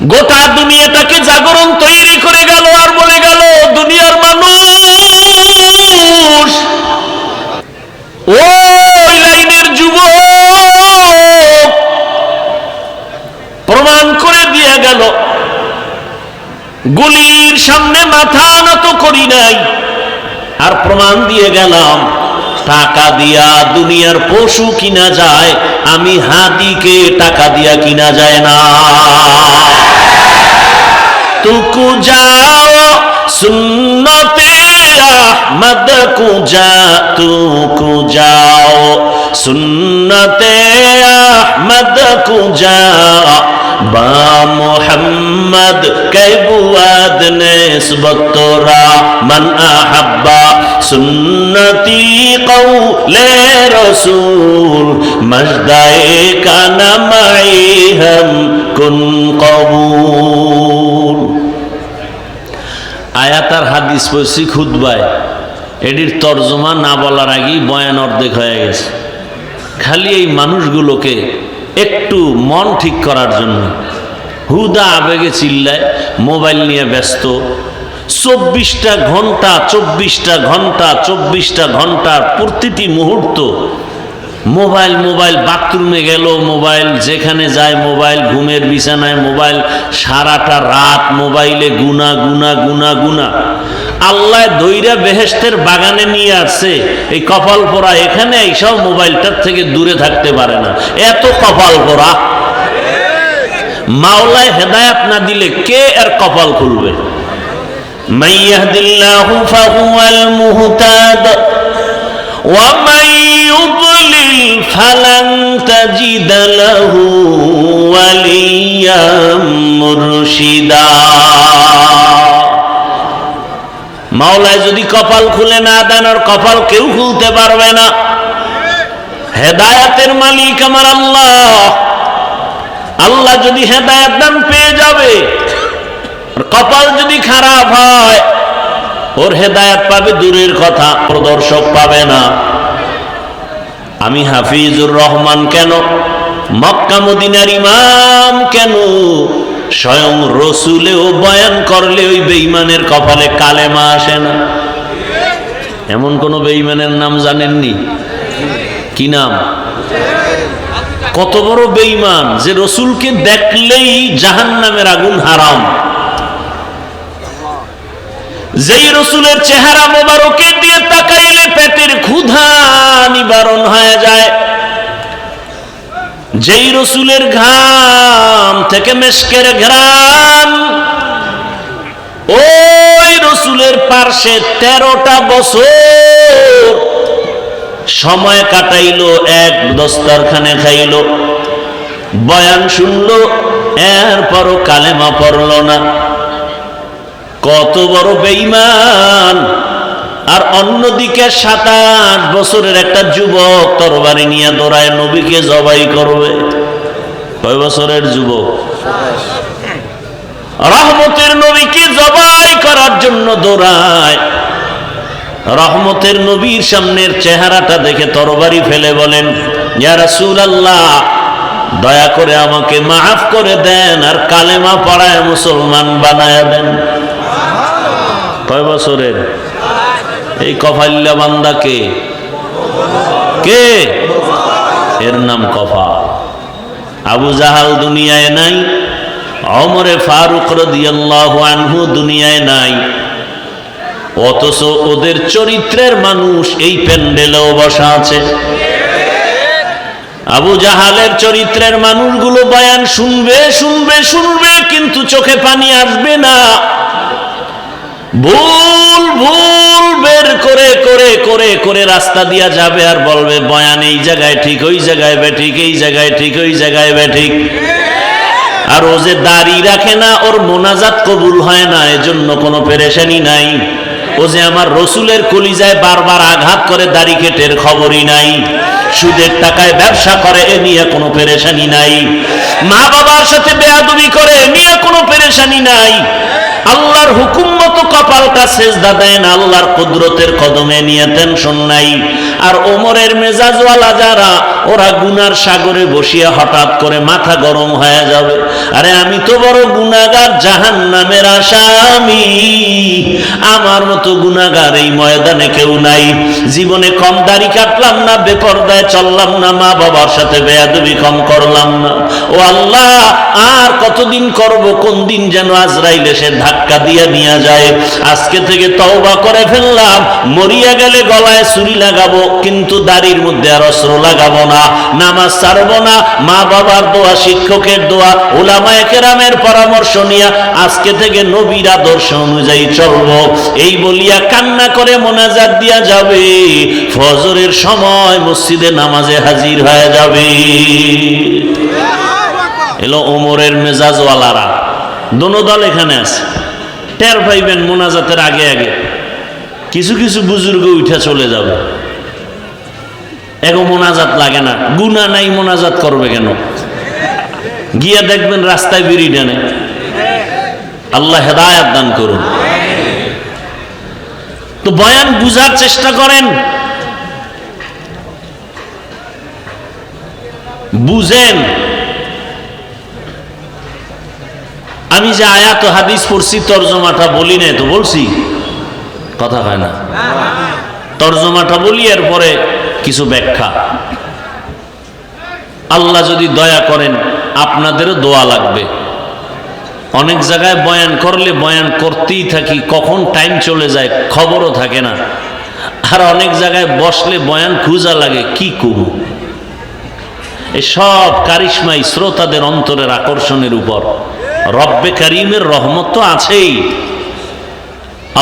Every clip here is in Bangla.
গোটা দুনিয়াটাকে জাগরণ তৈরি করে গেল আর বলে গেল, দুনিয়ার মানুষ, ওই লাইনের যুবক প্রমাণ করে দিয়ে গেল, গুলির সামনে মাথা নত করি নাই, আর প্রমাণ দিয়ে গেলাম, টাকা দিয়া দুনিয়ার পশু কিনা যায়, আমি হাদিকে টাকা দিয়া কিনা যায় না। তুকু যাও সুন্নতে আহমদ কুজা, তুকু যাও সুন্নতে আহমদ কুজা, বা মোহাম্মদ कैबुआद निस्बत तोरा मन अहब्बा सुन्नती कौले रसूल मजदाए का नमाई हम कुन कबूल। আয়াত আর হাদিস পড়ছি খুতবায়, এটির তর্জমা না বলার আগেই বয়ান অর্ধেক হয়ে গেছে। খালি এই মানুষগুলোকে একটু মন ঠিক করার জন্য হুদা আবেগে চিল্লায়, মোবাইল নিয়ে ব্যস্ত, 24টা ঘন্টা 24টা ঘন্টা 24টা ঘন্টার প্রতিটি মুহূর্ত মোবাইল মোবাইল, বাথরুমে গেল মোবাইল, যেখানে যায় মোবাইল, ঘুমের বিছানায় মোবাইল, সারাটা রাত মোবাইলে গুনা গুনা গুনা গুনা। আল্লাহ দইরা বেহেশতের বাগানে নিয়ে আসছে, এই কপাল পোড়া এখানে এইসব মোবাইলটার থেকে দূরে থাকতে পারে না, এত কপাল পোড়া। মাওলায় হেদায়েত না দিলে কে এর কপাল খুলবে? মান ইয়াহদিল্লাহু ফাহুয়াল মুহতাদ ওয়া মান ইউদ্লিল ফালান তাজিদ লাহু ওয়ালিয়াম মুরশিদা। মাওলায় যদি কপাল খুলে না দেন, আর কপাল কেউ খুলতে পারবে না। হেদায়েতের মালিক আমার আল্লাহ। আল্লাহ যদি হেদায়েত দান পেয়ে যাবে, আর কপাল যদি খারাপ হয়, ওর হেদায়েত পাবে দূরের কথা, প্রদর্শক পাবে না। আমি হাফিজুর রহমান কেন, মক্কা মদিনার ইমাম কেন, স্বয়ং রসুলেও বয়ান করলে ওই বেঈমানের কপালে কালেমা আসে না। এমন কোন বেঈমানের নাম জানেননি? কি নাম? কত বড় বেঈমান যে রসুলকে দেখলেই জাহান্নামের আগুন হারাম। যেই রসুলের চেহারা মোবারকের দিয়ে তাকাইলে পেটের ক্ষুধা নিবারণ হয়ে যায়, যেই রসুলের ঘাম থেকে মেশকের ঘ্রাণ, ওই রসুলের পার্শ্বে 13টা বছর সময় কাটাইলো, এক দস্তরখানে খাইলো, বয়ান শুনলো, এরপরও কালেমা পড়ল না। কত বড় বেঈমান! আর অন্যদিকে 7-8 বছরের একটা যুবক তরবারি নিয়ে দৌড়ায় নবীকে জবাই করবে। কয় বছরের যুবক? রহমতের নবীকে জবাই করার জন্য দৌড়ায়। রহমতের নবীর সামনের চেহারাটা দেখে তরবারি ফেলে বলেন, ইয়া রাসূলুল্লাহ, দয়া করে আমাকে মাফ করে দেন, আর কালেমা পড়ায় মুসলমান বানায়া দেন। কয় বছরের? এই কফাইল্লা বান্দা কে? কে? এর নাম কফাল। আবু জাহাল দুনিয়ায় নাই, ওমরে ফারুক রাদিয়াল্লাহু আনহু দুনিয়ায় নাই, অথচ ওদের চরিত্রের মানুষ এই প্যান্ডেলেও বসা আছে। আবু জাহালের চরিত্রের মানুষগুলো বয়ান শুনবে শুনবে শুনবে, কিন্তু চোখে পানি আসবে না। ভুল ভুল বের করে করে করে করে রাস্তা দিয়া যাবে, আর বলবে বয়ান এই জায়গায় ঠিক, ওই জায়গায় বেঠিক, এই জায়গায় ঠিক, ওই জায়গায় বেঠিক। আর ও যে দাড়ি রাখে না, ওর মোনাজাত কবুল হয় না, এজন্য কোনো পেরেশানি নাই। ও যে আমার রসুলের কলিজায় বারবার আঘাত করে, দাড়ি কেটের খবরই নাই। সুদের টাকায় ব্যবসা করে, এ নিয়ে কোনো পেরেশানি নাই। মা বাবার সাথে বেয়াদবি করে, এ নিয়ে কোনো পেরেশানি নাই। আল্লাহর হুকুম মতো কপালটা সেজদা দেন, আল্লাহর কুদরতের কদমে নিয়ে টেনশন নাই। আর ওমরের মেজাজওয়ালা যারা, ওরা গুনার সাগরে বসিয়া হঠাৎ করে মাথা গরম হয়ে যাবে, আরে আমি তো বড় গুনাহগার, জাহান্নামের আসামি, আমার মতো গুনাহগার এই ময়দানে কেউ নাই। জীবনে কম দাড়ি কাটলাম না, বেপরদায় চললাম না, মা বাবার সাথে বেয়াদবি কম করলাম না। ও আল্লাহ, আর কতদিন করব? কোন দিন যেন আজরাইল এসে ধাক্কা দিয়ে নিয়ে যায়। আজকে থেকে তওবা করে ফেললাম, মরিয়া গেলে গলায় ছুরি লাগাবো, কিন্তু দাড়ির মধ্যে আর অস্ত্র লাগাবো না, নামাজ ছাড়বো না, মা বাবার দোয়া, শিক্ষকের দোয়া, উলামায়ে কেরামের পরামর্শ নিয়ে আজকে থেকে নবীর আদর্শ অনুযায়ী চলবো। এই বলিয়া কান্না করে মোনাজাত দিয়া যাবে, ফজরের সময় মসজিদে নামাজে হাজির হয়ে যাবে। এলো ওমরের মেজাজওয়ালারা, দোনো দল এখানে আছে। টের পাইবেন মোনাজাতের আগে আগে কিছু কিছু বুজুর্গ উঠে চলে যাবে। এগো মোনাজাত লাগে না, গুনাহ নাই, মোনাজাত করবে কেন? গিয়া দেখবেন রাস্তায় বিড়ি টানে। আল্লাহ হেদায়েত দান করুন। তো বয়ান বুঝার চেষ্টা করেন, বুঝেন। আমি যে আয়াত হাদিস পড়ছি তরজমাটা বলি নাই তো, বলছি? কথা হয় না, তরজমাটা বলি, এরপরে কিছু ব্যাখ্যা। আল্লাহ যদি দয়া করেন আপনাদেরও দোয়া লাগবে। অনেক জায়গায় বয়ান করলে বয়ান করতেই থাকি, কখন টাইম চলে যায় খবরও থাকে না। আর অনেক জায়গায় বসলে বয়ান খুঁজা লাগে, কি করব। এই সব কারিশমাই শ্রোতাদের অন্তরের আকর্ষণের উপর। রব্বে কারিমের রহমত তো আছেই,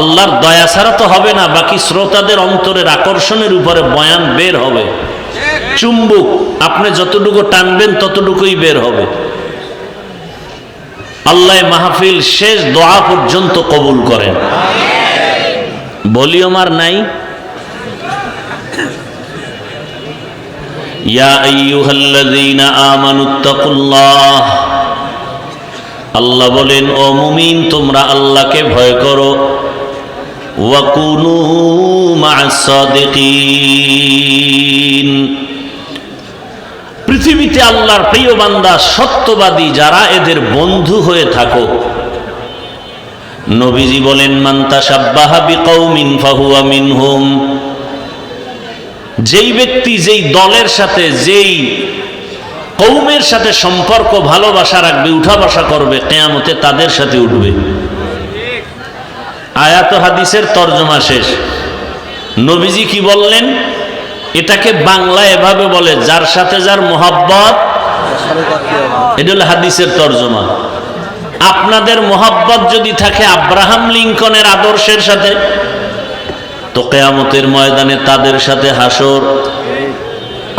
আল্লাহর দয়া ছাড়া তো হবে না। বাকি শ্রোতাদের অন্তরের আকর্ষণের উপরে বয়ান বের হবে। চুম্বক, আপনি যতটুকু টানবেন ততটুকুই বের হবে। আল্লাহ মাহফিল শেষ দোয়া পর্যন্ত কবুল করেন। ভলিউম আর নাই? ইয়া আইয়ুহাল্লাযীনা আমানুত্তাকুল্লাহ, আল্লাহ বলেন, ও মুমিন তোমরা আল্লাহকে ভয় করো। ওয়া কুনু মা'আস সাদিকিন, পৃথিবীতে আল্লাহর প্রিয় বান্দা সত্যবাদী যারা, এদের বন্ধু হয়ে থাকো। নবীজি বলেন, মান তাশাব্বাহা বিকৌমিন ফাহুয়া মিনহুম, যেই ব্যক্তি যেই দলের সাথে, যেই কৌমের সাথে সম্পর্ক ভালোবাসা রাখবে, উঠা বসা করবে, কিয়ামতে তাদের সাথে উঠবে। আয়াত হাদিসের তরজমা শেষ। নবীজি কি বললেন? এটাকে বাংলায় এভাবে বলে, যার সাথে যার মোহাব্বত, এটা হলো হাদিসের তরজমা। আপনাদের মোহাব্বত যদি থাকে আব্রাহাম লিঙ্কনের আদর্শের সাথে, তো কিয়ামতের ময়দানে তাদের সাথে হাসর।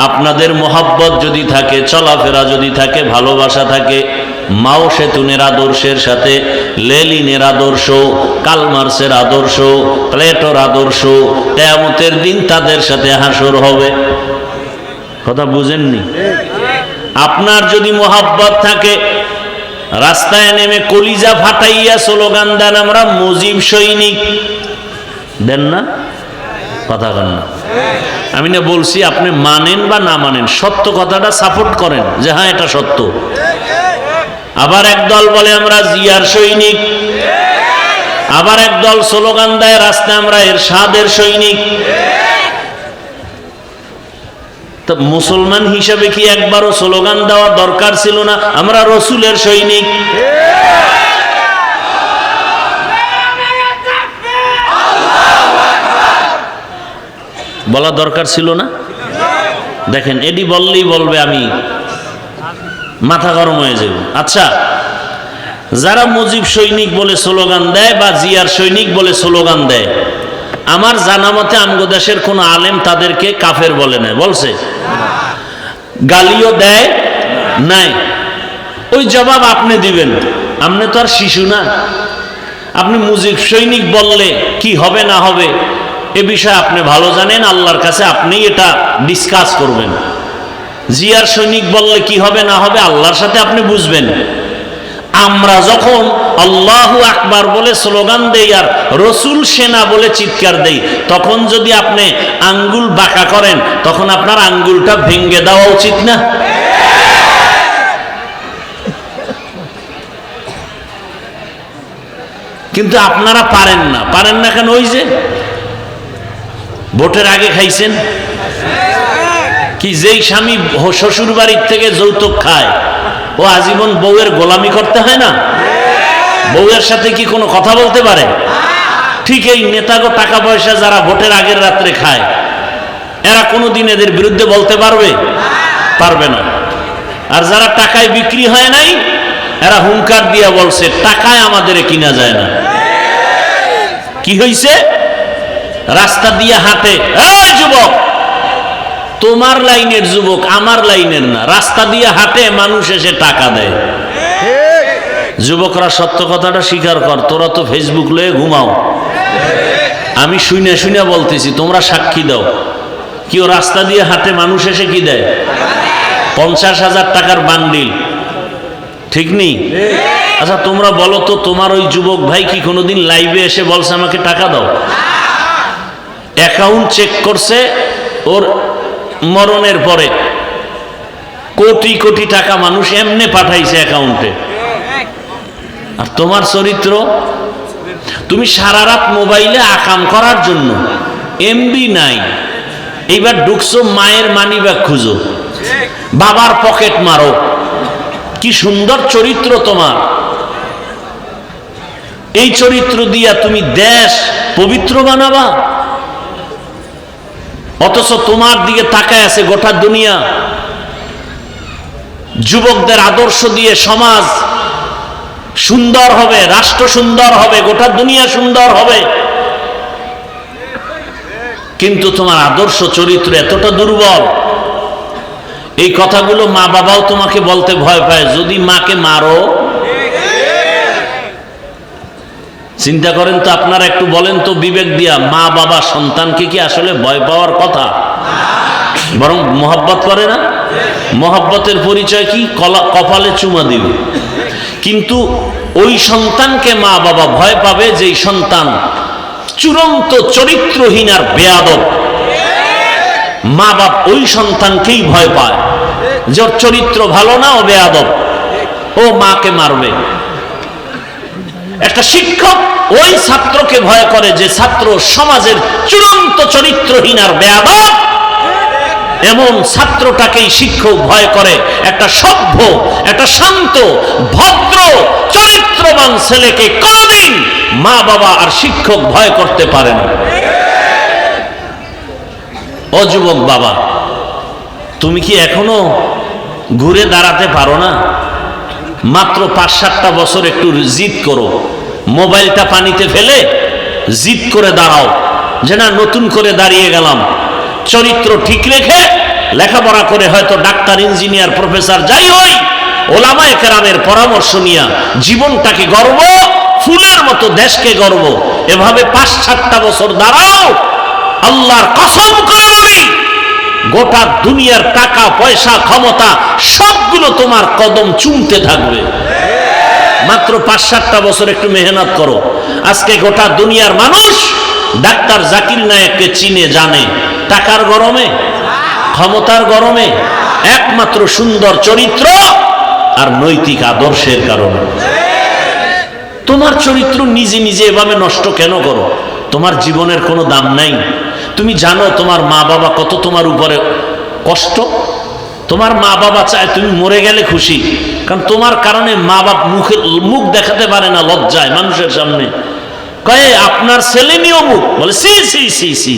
আপনাদের মোহাব্বত যদি থাকে, চলাফেরা যদি থাকে, ভালোবাসা থাকে মাও সেতুনের আদর্শের সাথে, লেলিনের আদর্শ, কালমার্সের আদর্শ, প্লেটোর আদর্শ, কিয়ামতের দিন তাদের সাথে হাসর হবে। কথা বুঝেননি? আপনার যদি মোহাব্বত থাকে, রাস্তায় নেমে কলিজা ফাটাইয়া স্লোগান দেন, আমরা মুজিব সৈনিক, দেন না? কথা কন না। আমি না বলছি, আপনি মানেন বা না মানেন, সত্য কথাটা সাপোর্ট করেন যে হ্যাঁ এটা সত্য। আবার একদল বলে আমরা জিয়ার সৈনিক, আবার একদল স্লোগান দেয় রাস্তায় আমরা এরশাদের সৈনিক। তো মুসলমান হিসাবে কি একবারও স্লোগান দেওয়া দরকার ছিল না আমরা রসুলের সৈনিক? বলা দরকার ছিল না? দেখেন, এডি বললেই বলবে আমি মাথা গরম হয়ে যাব। আচ্ছা, যারা মুজিব সৈনিক বলে স্লোগান দেয় বা জিয়ার সৈনিক বলে স্লোগান দেয়, আমার জানা মতে আমগো দেশের কোন আলেম তাদেরকে কাফের বলে না, বলছে? গালিও দেয় নাই? ওই জবাব আপনি দিবেন, আপনি তো আর শিশু না। আপনি মুজিব সৈনিক বললে কি হবে না হবে এ বিষয়ে আপনি ভালো জানেন, আল্লাহর কাছে আপনি এটা ডিসকাস করবেন। জিয়ার সৈনিক বললে কি হবে না হবে আল্লাহর সাথে আপনি বুঝবেন। আমরা যখন আল্লাহু আকবার বলে স্লোগান দেই আর রসুল সেনা বলে চিৎকার দেই, তখন যদি আপনি আঙ্গুল বাঁকা করেন, তখন আপনার আঙ্গুলটা ভেঙে দেওয়া উচিত না? কিন্তু আপনারা পারেন না। পারেন না কেন? ওই যে ভোটের আগে খাইছেন কি, যেই স্বামী শ্বশুর বাড়ির থেকে যৌতুক খায় ও আজীবন বউয়ের গোলামি করতে হয় না? বউয়ের সাথে কি কোনো কথা বলতে পারে? ঠিক এই নেতাগো টাকা পয়সা যারা ভোটের আগের রাত্রে খায়, এরা কোনোদিন এদের বিরুদ্ধে বলতে পারবে? পারবে না। আর যারা টাকায় বিক্রি হয় নাই, এরা হুঙ্কার দিয়া বলছে টাকায় আমাদের কিনা যায় না। কি হইছে? রাস্তা দিয়ে হাঁটে, এই যুবক, তোমার লাইনের যুবক, আমার লাইনের না, রাস্তা দিয়ে হাঁটে, মানুষ এসে টাকা দেয়। যুবকরা সত্য কথাটা স্বীকার কর, তোরা তো ফেসবুক লয়ে ঘুমাও, আমি শুনে শুনে বলতেছি, তোমরা সাক্ষী দাও। কেউ রাস্তা দিয়ে হাঁটে, মানুষ এসে কি দেয়? 50,000 টাকার বান্ডিল, ঠিক নেই? আচ্ছা তোমরা বলো তো, তোমার ওই যুবক ভাই কি কোনোদিন লাইভে এসে বলছে আমাকে টাকা দাও? অ্যাকাউন্ট চেক করছে, ওর মরণের পরে কোটি কোটি টাকা মানুষ এমনে পাঠাইছে অ্যাকাউন্টে। আর তোমার চরিত্র, তুমি সারা রাত মোবাইলে আকাম করার জন্য, এমবি নাই, এইবার ঢুকছো মায়ের মানি ব্যাগ খুঁজো, বাবার পকেট মারো। কি সুন্দর চরিত্র তোমার! এই চরিত্র দিয়া তুমি দেশ পবিত্র বানাবা, অথচ তোমার দিকে তাকায় আছে গোটা দুনিয়া। যুবকদের আদর্শ দিয়ে সমাজ সুন্দর হবে, রাষ্ট্র সুন্দর হবে, গোটা দুনিয়া সুন্দর হবে, কিন্তু তোমার আদর্শ চরিত্র এতটা দুর্বল। এই কথাগুলো মা বাবাও তোমাকে বলতে ভয় পায়, যদি মাকে মারো। চিন্তা করেন তো আপনারা, একটু বলেন তো বিবেক দিয়া, মা বাবা সন্তানকে কি আসলে ভয় পাওয়ার কথা? বরং মহব্বত করে না? মহব্বতের পরিচয় কি? কপালে চুমা দিবে। কিন্তু ওই সন্তানকে মা বাবা ভয় পাবে যেই সন্তান চূড়ান্ত চরিত্রহীন আর বেয়াদব। মা বাপ ওই সন্তানকেই ভয় পায় যে ওর চরিত্র ভালো না, ও বেয়াদব, ও মাকে মারবে। একটা শিক্ষক ওই ছাত্রকে ভয় করে যে ছাত্র সমাজের চূড়ান্ত চরিত্রহীন আর বেয়াদব। এমন ছাত্রটাকেই শিক্ষক ভয় করে। একটা সভ্য, একটা শান্ত, ভদ্র, চরিত্রবান ছেলেকে কোনদিন মা বাবা আর শিক্ষক ভয় করতে পারে না। ও যুবক বাবা, তুমি কি এখনো ঘুরে দাঁড়াতে পারো না? মাত্র 5-7টা বছর একটু জিদ করো, মোবাইলটা পানিতে ফেলে জিদ করে দাঁড়াও যে না, নতুন করে দাঁড়িয়ে গেলাম। চরিত্র ঠিক রেখে লেখাপড়া করে হয়তো ডাক্তার, ইঞ্জিনিয়ার, প্রফেসর যাই হই, ওলামায়ে কেরামের পরামর্শ নিয়ে জীবনটাকে গর্ব, ফুলের মতো দেশকে গর্ব, এভাবে 5-7টা বছর দাঁড়াও। আল্লাহর কসম করে বলি, গোটা দুনিয়ার টাকা পয়সা ক্ষমতা সবগুলো তোমার কদম চুমতে থাকবে। মাত্র 5-7টা বছর একটু মেহনত করো। আজকে গোটা দুনিয়ার মানুষ ডাক্তার জাকির নায়েককে চিনে জানে টাকার গরমে, ক্ষমতার গরমে, একমাত্র সুন্দর চরিত্র আর নৈতিক আদর্শের কারণে। তোমার চরিত্র নিজে নিজে এভাবে নষ্ট কেন করো? তোমার জীবনের কোনো দাম নাই। তুমি জানো তোমার মা বাবা কত তোমার উপরে কষ্ট। তোমার মা বাবা চায় তুমি মরে গেলে খুশি, কারণ তোমার কারণে মা বাপ মুখ দেখাতে পারে না লজ্জায় মানুষের সামনে। কয়ে আপনার ছেলে নিয়েও মুখ বলে সি সি সি সি,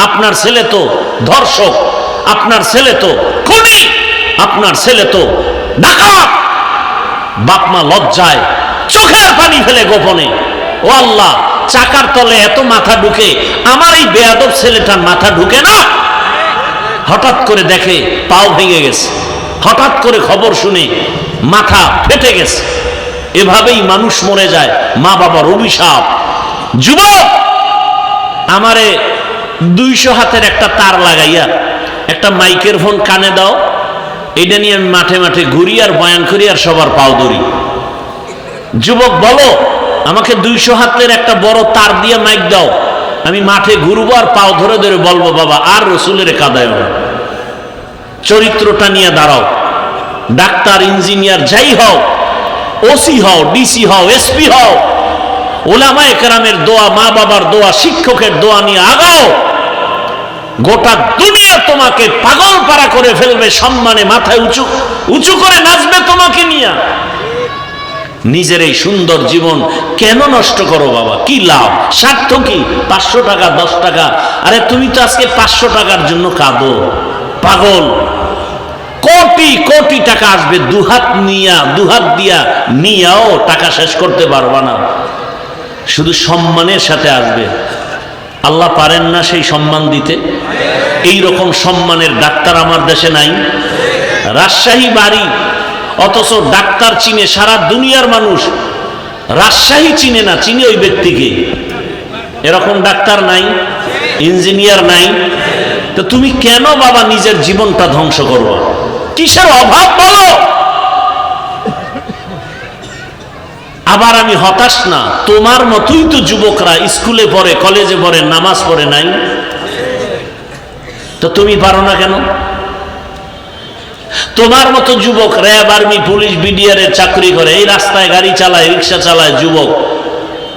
আপনার ছেলে তো ধর্ষক, আপনার ছেলে তো খুনি, আপনার ছেলে তো ডাকাত। বাপ মা লজ্জায় চোখের পানি ফেলে গোপনে, ও আল্লাহ, চাকার তলে এত মাথা ঢুকে, আমার এই বেয়াদব ছেলেটার মাথা ঢুকে না। হঠাৎ করে দেখে পাও ভেঙে গেছে, হঠাৎ করে খবর শুনে মাথা ফেটে গেছে। এভাবেই মানুষ মরে যায়, মা বাবার অভিশাপ। যুবক, আমারে 200 হাতের একটা তার লাগাইয়া একটা মাইকের ফোন কানে দাও, এটা নিয়ে আমি মাঠে মাঠে ঘুরি আর বয়ান করি আর সবার পাও ধরি। যুবক বলো, আমাকে 200 হাতের একটা বড় তার দিয়ে মাইক দাও, আমি মাঠে ঘুরবো আর পাও ধরে ধরে বলবো, বাবা আর রসুলের কাদায় না, চরিত্রটা নিয়ে দাঁড়াও। ডাক্তার, ইঞ্জিনিয়ার যাই হও, ওসি হও, ডিসি হও, এসপি হও, ওলামায়ে কেরামের দোয়া, মা বাবার দোয়া, শিক্ষকের দোয়া নিয়ে আগাও। গোটা দুনিয়া তোমাকে পাগল পারা করে ফেলবে, সম্মানে মাথায় উঁচু উঁচু করে নাচবে তোমাকে নিয়ে। নিজের এই সুন্দর জীবন কেন নষ্ট করো বাবা? কি লাভ? স্বার্থ কি? 500 টাকা, 10 টাকা। আরে তুমি তো আজকে 500 টাকার জন্য কাঁদো, পাগল। কোটি কোটি টাকা আসবে, দুহাত দিয়া নিয়াও টাকা শেষ করতে পারবা না। শুধু সম্মানের সাথে আসবে। আল্লাহ পারেন না সেই সম্মান দিতে? এই রকম সম্মানের ডাক্তার আমার দেশে নাই। রাজশাহী বাড়ি, অথচ ডাক্তার চিনে সারা দুনিয়ার মানুষ, রাজশাহী চিনে না, চিনে ওই ব্যক্তিকে। এরকম ডাক্তার নাই, ইঞ্জিনিয়ার নাই। তো তুমি কেন বাবা নিজের জীবনটা ধ্বংস করবো? কিসের অভাব বলো? আবার আমি হতাশ না, তোমার মতোই তো যুবকরা স্কুলে পড়ে, কলেজে পড়ে, নামাজ পড়ে নাই। তো তুমি পারো না কেন? তোমার মতো যুবক র্যাব, আর্মি, পুলিশ, বিডিআর এর চাকরি করে, এই রাস্তায় গাড়ি চালায়, রিক্সা চালায়, যুবক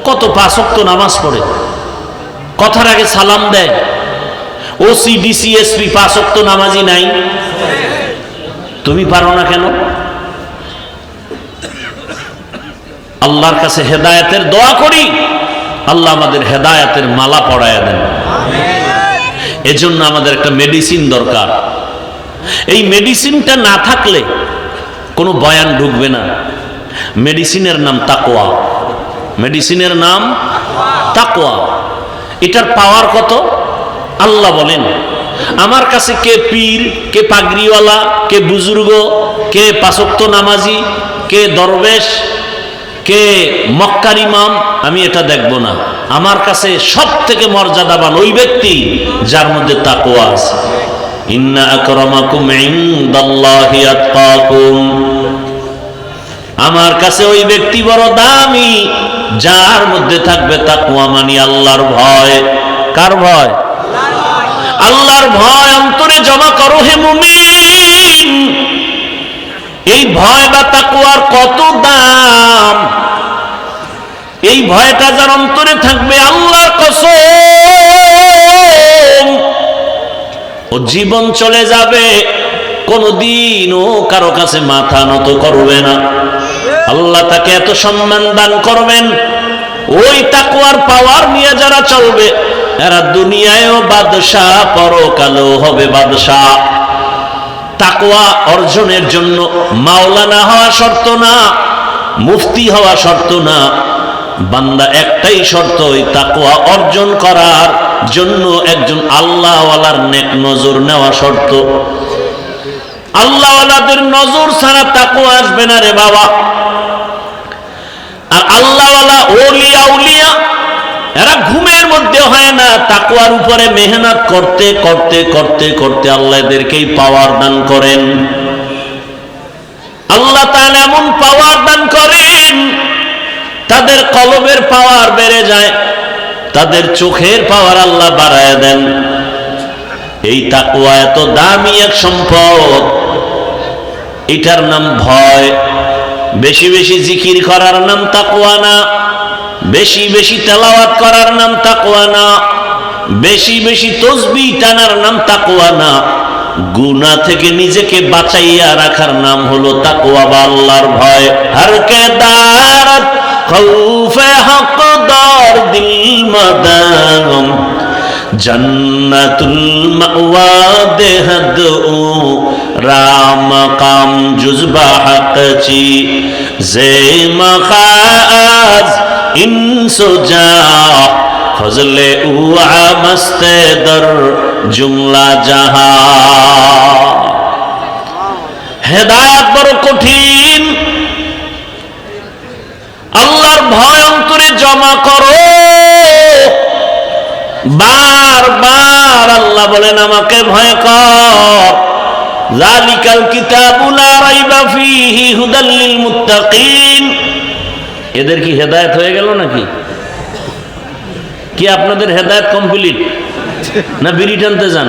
কত 5 ওয়াক্ত নামাজ পড়ে, কথার আগে সালাম দেয়। ওসি, ডিসি, এসপি 5 ওয়াক্ত নামাজি নাই। তুমি পারো না কেন? আল্লাহর কাছে হেদায়েতের দোয়া করি, আল্লাহ আমাদের হেদায়েতের মালা পরায়া দেন। এজন্য আমাদের একটা মেডিসিন দরকার। এই মেডিসিনটা না থাকলে কোনো বয়ান ঢুকবে না। মেডিসিনের নাম তাকওয়া। মেডিসিনের নাম তাকওয়া। এটার পাওয়ার কত? আল্লাহ বলেন, আমার কাছে কে পীর, কে পাগড়িওয়ালা, কে বুজুর্গ, কে 5 ওয়াক্ত নামাজি, কে দরবেশ, কে মক্কার ইমাম, আমি এটা দেখব না। আমার কাছে সব থেকে মর্যাদাবান ওই ব্যক্তি যার মধ্যে তাকওয়া আছে। ইন্না আকরামাকুম ইনদাল্লাহি আতকাকুম। আমার কাছে ওই ব্যক্তি বড় দামি যার মধ্যে থাকবে তাকওয়া, মানে আল্লাহর ভয়। কার ভয়? আল্লাহর ভয় অন্তরে জমা করো হে মুমিন। এই ভয় বা তাকওয়ার কত দাম! এই ভয়টা যার অন্তরে থাকবে, আল্লাহর কসম, ও জীবন চলে যাবে, কোনদিনও কারো কাছে মাথা নত করবে না। আল্লাহ তাকে এত সম্মান দান করবেন। ওই তাকওয়ার পাওয়ার নিয়ে যারা চলবে, এরা দুনিয়ায়ও বাদশাহ, পরকালেও হবে বাদশাহ। তাকওয়া অর্জনের জন্য মাওলানা হওয়া শর্ত না, মুফতি হওয়া শর্ত না। বান্দা একটাই শর্ত, ওই তাকওয়া অর্জন করার জন্য একজন আল্লাহওয়ালার নেক নজর নেওয়া শর্ত। আল্লাহওয়ালাদের নজর ছাড়া তাকওয়া আসবে না রে বাবা। আর আল্লাহওয়ালা ওলিয়া উলিয়া এরা ঘুমের মধ্যে হয় না, তাকওয়ার উপরে মেহনত করতে করতে করতে করতে আল্লাহ এদেরকেই পাওয়ার দান করেন। আল্লাহ তাআলা এমন পাওয়ার দান করেন, তাদের কলবের পাওয়ার বেড়ে যায়, তাদের চোখের পাওয়ার আল্লাহ বাড়ায় দেন। এই তাকওয়া এত দামি এক সম্পদ, এটার নাম ভয়। বেশি বেশি জিকির করার নাম তাকওয়া না, বেশি বেশি তেলাওয়াত করার নাম তাকওয়া না, বেশি বেশি তাসবিহ টানার নাম তাকওয়া না। গুনাহ থেকে নিজেকে বাঁচাইয়া রাখার নাম হলো তাকওয়া বা আল্লাহর ভয়। হর কে দারত খৌফে হকদার দিল মাদাম, জন্নতুল মাওয়া দেহদ ও রাম কাম জুজবা হকচি জে মখাজ ইনসুজা ফজলে উআ মস্তে দর জুমলা জাহা। হেদায়েত বড় কঠিন। আল্লাহর ভয় অন্তরে জমা করো। বারবার আল্লাহ বলেন আমাকে ভয় কর। যালিকাল কিতাবু লা রাইবা ফীহি হুদাল লিল মুত্তাকিন। এদের কি হেদায়েত হয়ে গেল নাকি? কি আপনাদের হেদায়েত কমপ্লিট না বিড়ি টানতে যান?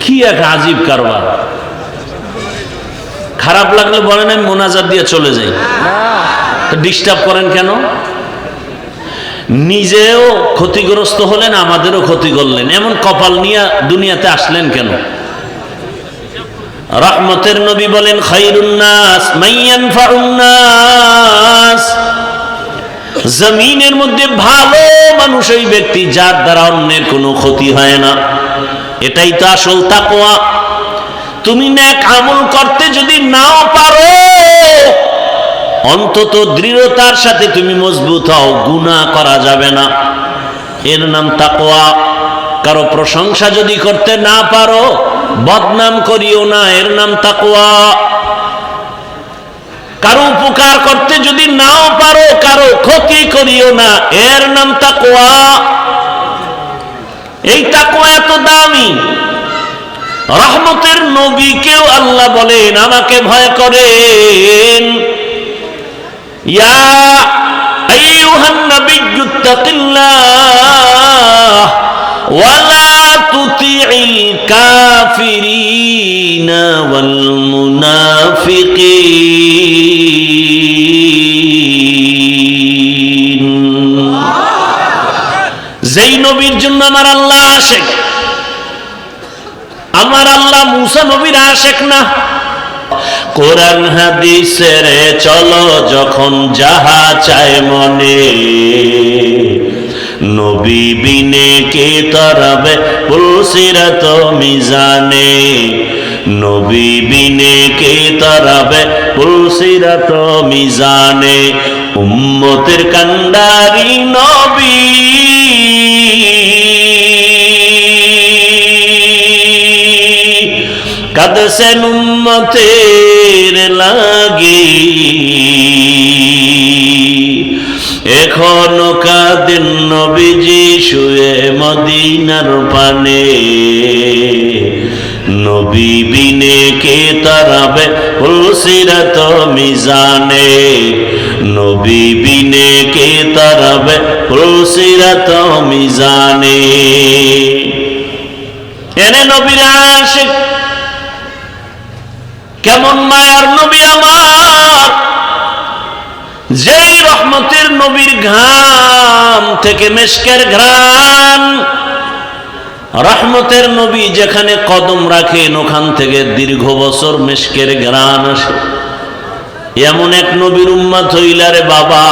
কি এক আজীব কারবার। খারাপ লাগলে বলেন আমি মোনাজাত দিয়ে চলে যাই, ডিস্টার্ব করেন কেন? নিজেও ক্ষতিগ্রস্ত হলেন, আমাদেরও ক্ষতি করলেন, এমন কপাল নিয়ে দুনিয়াতে আসলেন কেন? রহমতের নবী বলেন খায়রুন নাস মাইয়ানফাউন নাস, জমিনের মধ্যে ভালো মানুষ ওই ব্যক্তি যার দ্বারা অন্যের কোনো ক্ষতি হয় না। এটাই তো আসল তাকওয়া। তুমি নেক আমল করতে যদি নাও পারো, অন্তত দৃঢ়তার সাথে তুমি মজবুত হও, গুনাহ করা যাবে না, এর নাম তাকওয়া। কারো প্রশংসা যদি করতে না পারো, বদনাম করিও না, এর নাম তাকওয়া। কারো উপকার করতে যদি নাও পারো, কারো ক্ষতি করিও না, এর নাম তাকওয়া। এই তাকওয়া এত দামি। রহমতের নবীকেও আল্লাহ বলেন আমাকে ভয় করেন। ইয়া আইয়ুহান নাবিয়্যু তাকিল্লাহ ওয়া লা তুতিইল কাফিরিনা ওয়াল মুনাফিকিন। যেই নবীর জন্য আমার আল্লাহ আশেক, আমার আল্লাহ মুসা নবীর আশেক না। কোরআন হাদিসের চলো যখন যাহা চায় মনে, নবী বিনে কে তরাবে পুলসিরাত মিজানে, নবী বিনে কে তরাবে পুলসিরাত মিজানে। উম্মতের কান্ডারি নবী কাঁদছেন উম্মতের লাগি, এখনো কাঁদেন নবীজি শুয়ে মদিনার পানে। নবী বিনে কে তারাবে পুলসিরাত মিজানে, নবী বিনে কে তারাবে পুলসিরাত মিজানে। এনে নবীর আশিক, কেমন মায়ার নবী আমার, যেই রহমতের নবীর ঘাম থেকে মেশকের ঘ্রাণ। রহমতের নবী যেখানে কদম রাখেন ওখান থেকে দীর্ঘ বছর মেশকের ঘ্রাণ আসে। এমন এক নবীর উম্মত হইলারে বাবা,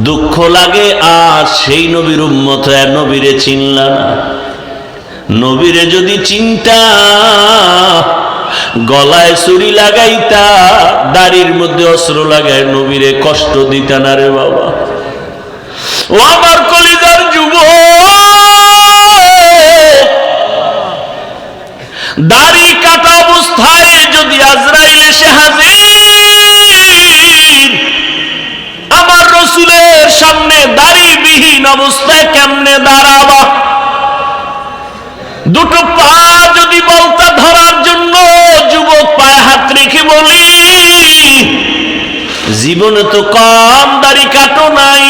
দুঃখ লাগে আজ সেই নবীর উম্মত হয়ে নবীরে চিনলা না। নবীরে যদি চিনতা, গলায় ছুরি লাগাইতা, দাড়ির মধ্যে অস্ত্র লাগায় নবীরে কষ্ট দিতা না রে বাবা। ও আমার কলিজার যুবক, দাড়ি কাটা অবস্থায় যদি আজরাইল এসে হাজির, আমার রসুলের সামনে দাড়িবিহীন অবস্থায় কেমনে দাঁড়াবা? দুটো পা যদি বলতা ধরার জন্য, যুবক পায়ে হাত রেখে বলি জীবনে তো কম দাড়ি কাটো নাই,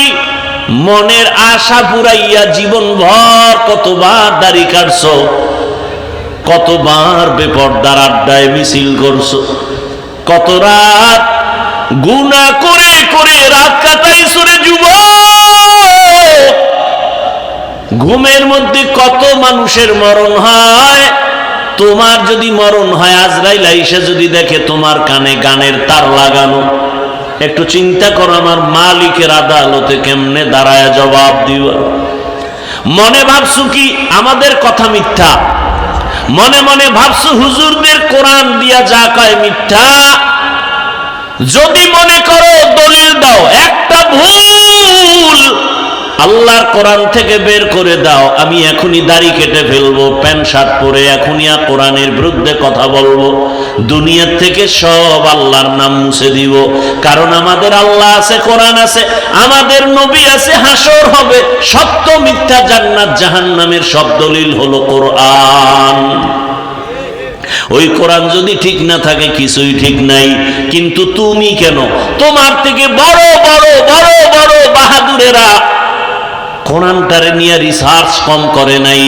মনের আশা পুরাইয়া জীবন ভর কতবার দাড়ি কাটছো, কতবার বেপরদার আড্ডায় মিছিল করছো, কত রাত গুনাহ করে করে রাত কাটাইছো রে যুবক। ঘুমের মধ্যে কত মানুষের মরণ হয়। তোমার যদি মরণ হয়, আজরাইল আইসা যদি দেখে তোমার কানে গানের তার লাগানো, একটু চিন্তা করো আমার মালিকের আদালতে কেমনে দাঁড়ায় জবাব দিবা। মনে ভাবছো কি আমাদের কথা মিথ্যা, মনে মনে ভাবছো হুজুরদের কোরআন দিয়া যা কয় মিথ্যা। যদি মনে করো দলিল দাও, একটা ভুল আল্লাহর কোরআন থেকে বের করে দাও, আমি এখনই দাড়ি কেটে ফেলবো, প্যান্ট শার্ট পরে এখনই কোরআনের বিরুদ্ধে কথা বলবো, দুনিয়ার থেকে সব আল্লাহর নাম মুছে দিব। কারণ আমাদের আল্লাহ আছে, কোরআন আছে, আমাদের নবী আছে, হাসর হবে, সত্য মিথ্যা জান্নাত জাহান্নামের সব দলিল হলো কোরআন। ওই কোরআন যদি ঠিক না থাকে কিছুই ঠিক নাই। কিন্তু তুমি কেন, তোমার থেকে বড় বড় বড় বড় বাহাদুরেরা কোরআনটারে নিয়ে রিসার্চ কম করে নাই,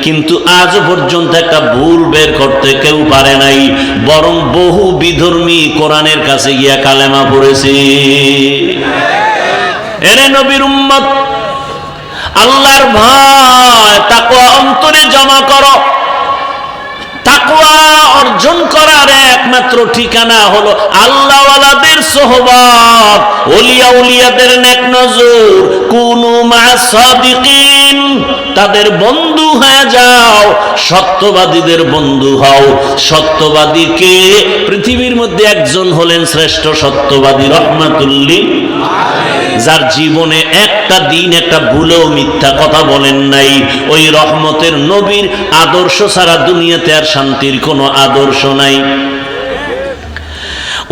কিন্তু আজ পর্যন্ত একটা ভুল বের করতে কেউ পারে নাই, বরং বহু বিধর্মী কোরআনের কাছে গিয়া কালেমা পড়েছে। এরে নবীর উম্মত, আল্লাহর ভয় তাকওয়া অন্তরে জমা করো। তাকওয়া অর্জন করার একমাত্র ঠিকানা হলো আল্লাহওয়ালাদের সোহবত, ওলিয়া উলিয়াদের নেক নজর। কুনু মা'আস সাদিকিন, তাদের বন্ধু হয়ে যাও, সত্যবাদীদের বন্ধু হও। সত্যবাদী কে? পৃথিবীর মধ্যে একজন হলেন শ্রেষ্ঠ সত্যবাদী, রাহমাতুল লিল আলামিন, যার জীবনে একটা দিন একটা ভুলেও মিথ্যা কথা বলেন নাই। ওই রহমতের নবীর আদর্শ ছাড়া দুনিয়াতে আর শান্তির কোনো আদর্শ নাই।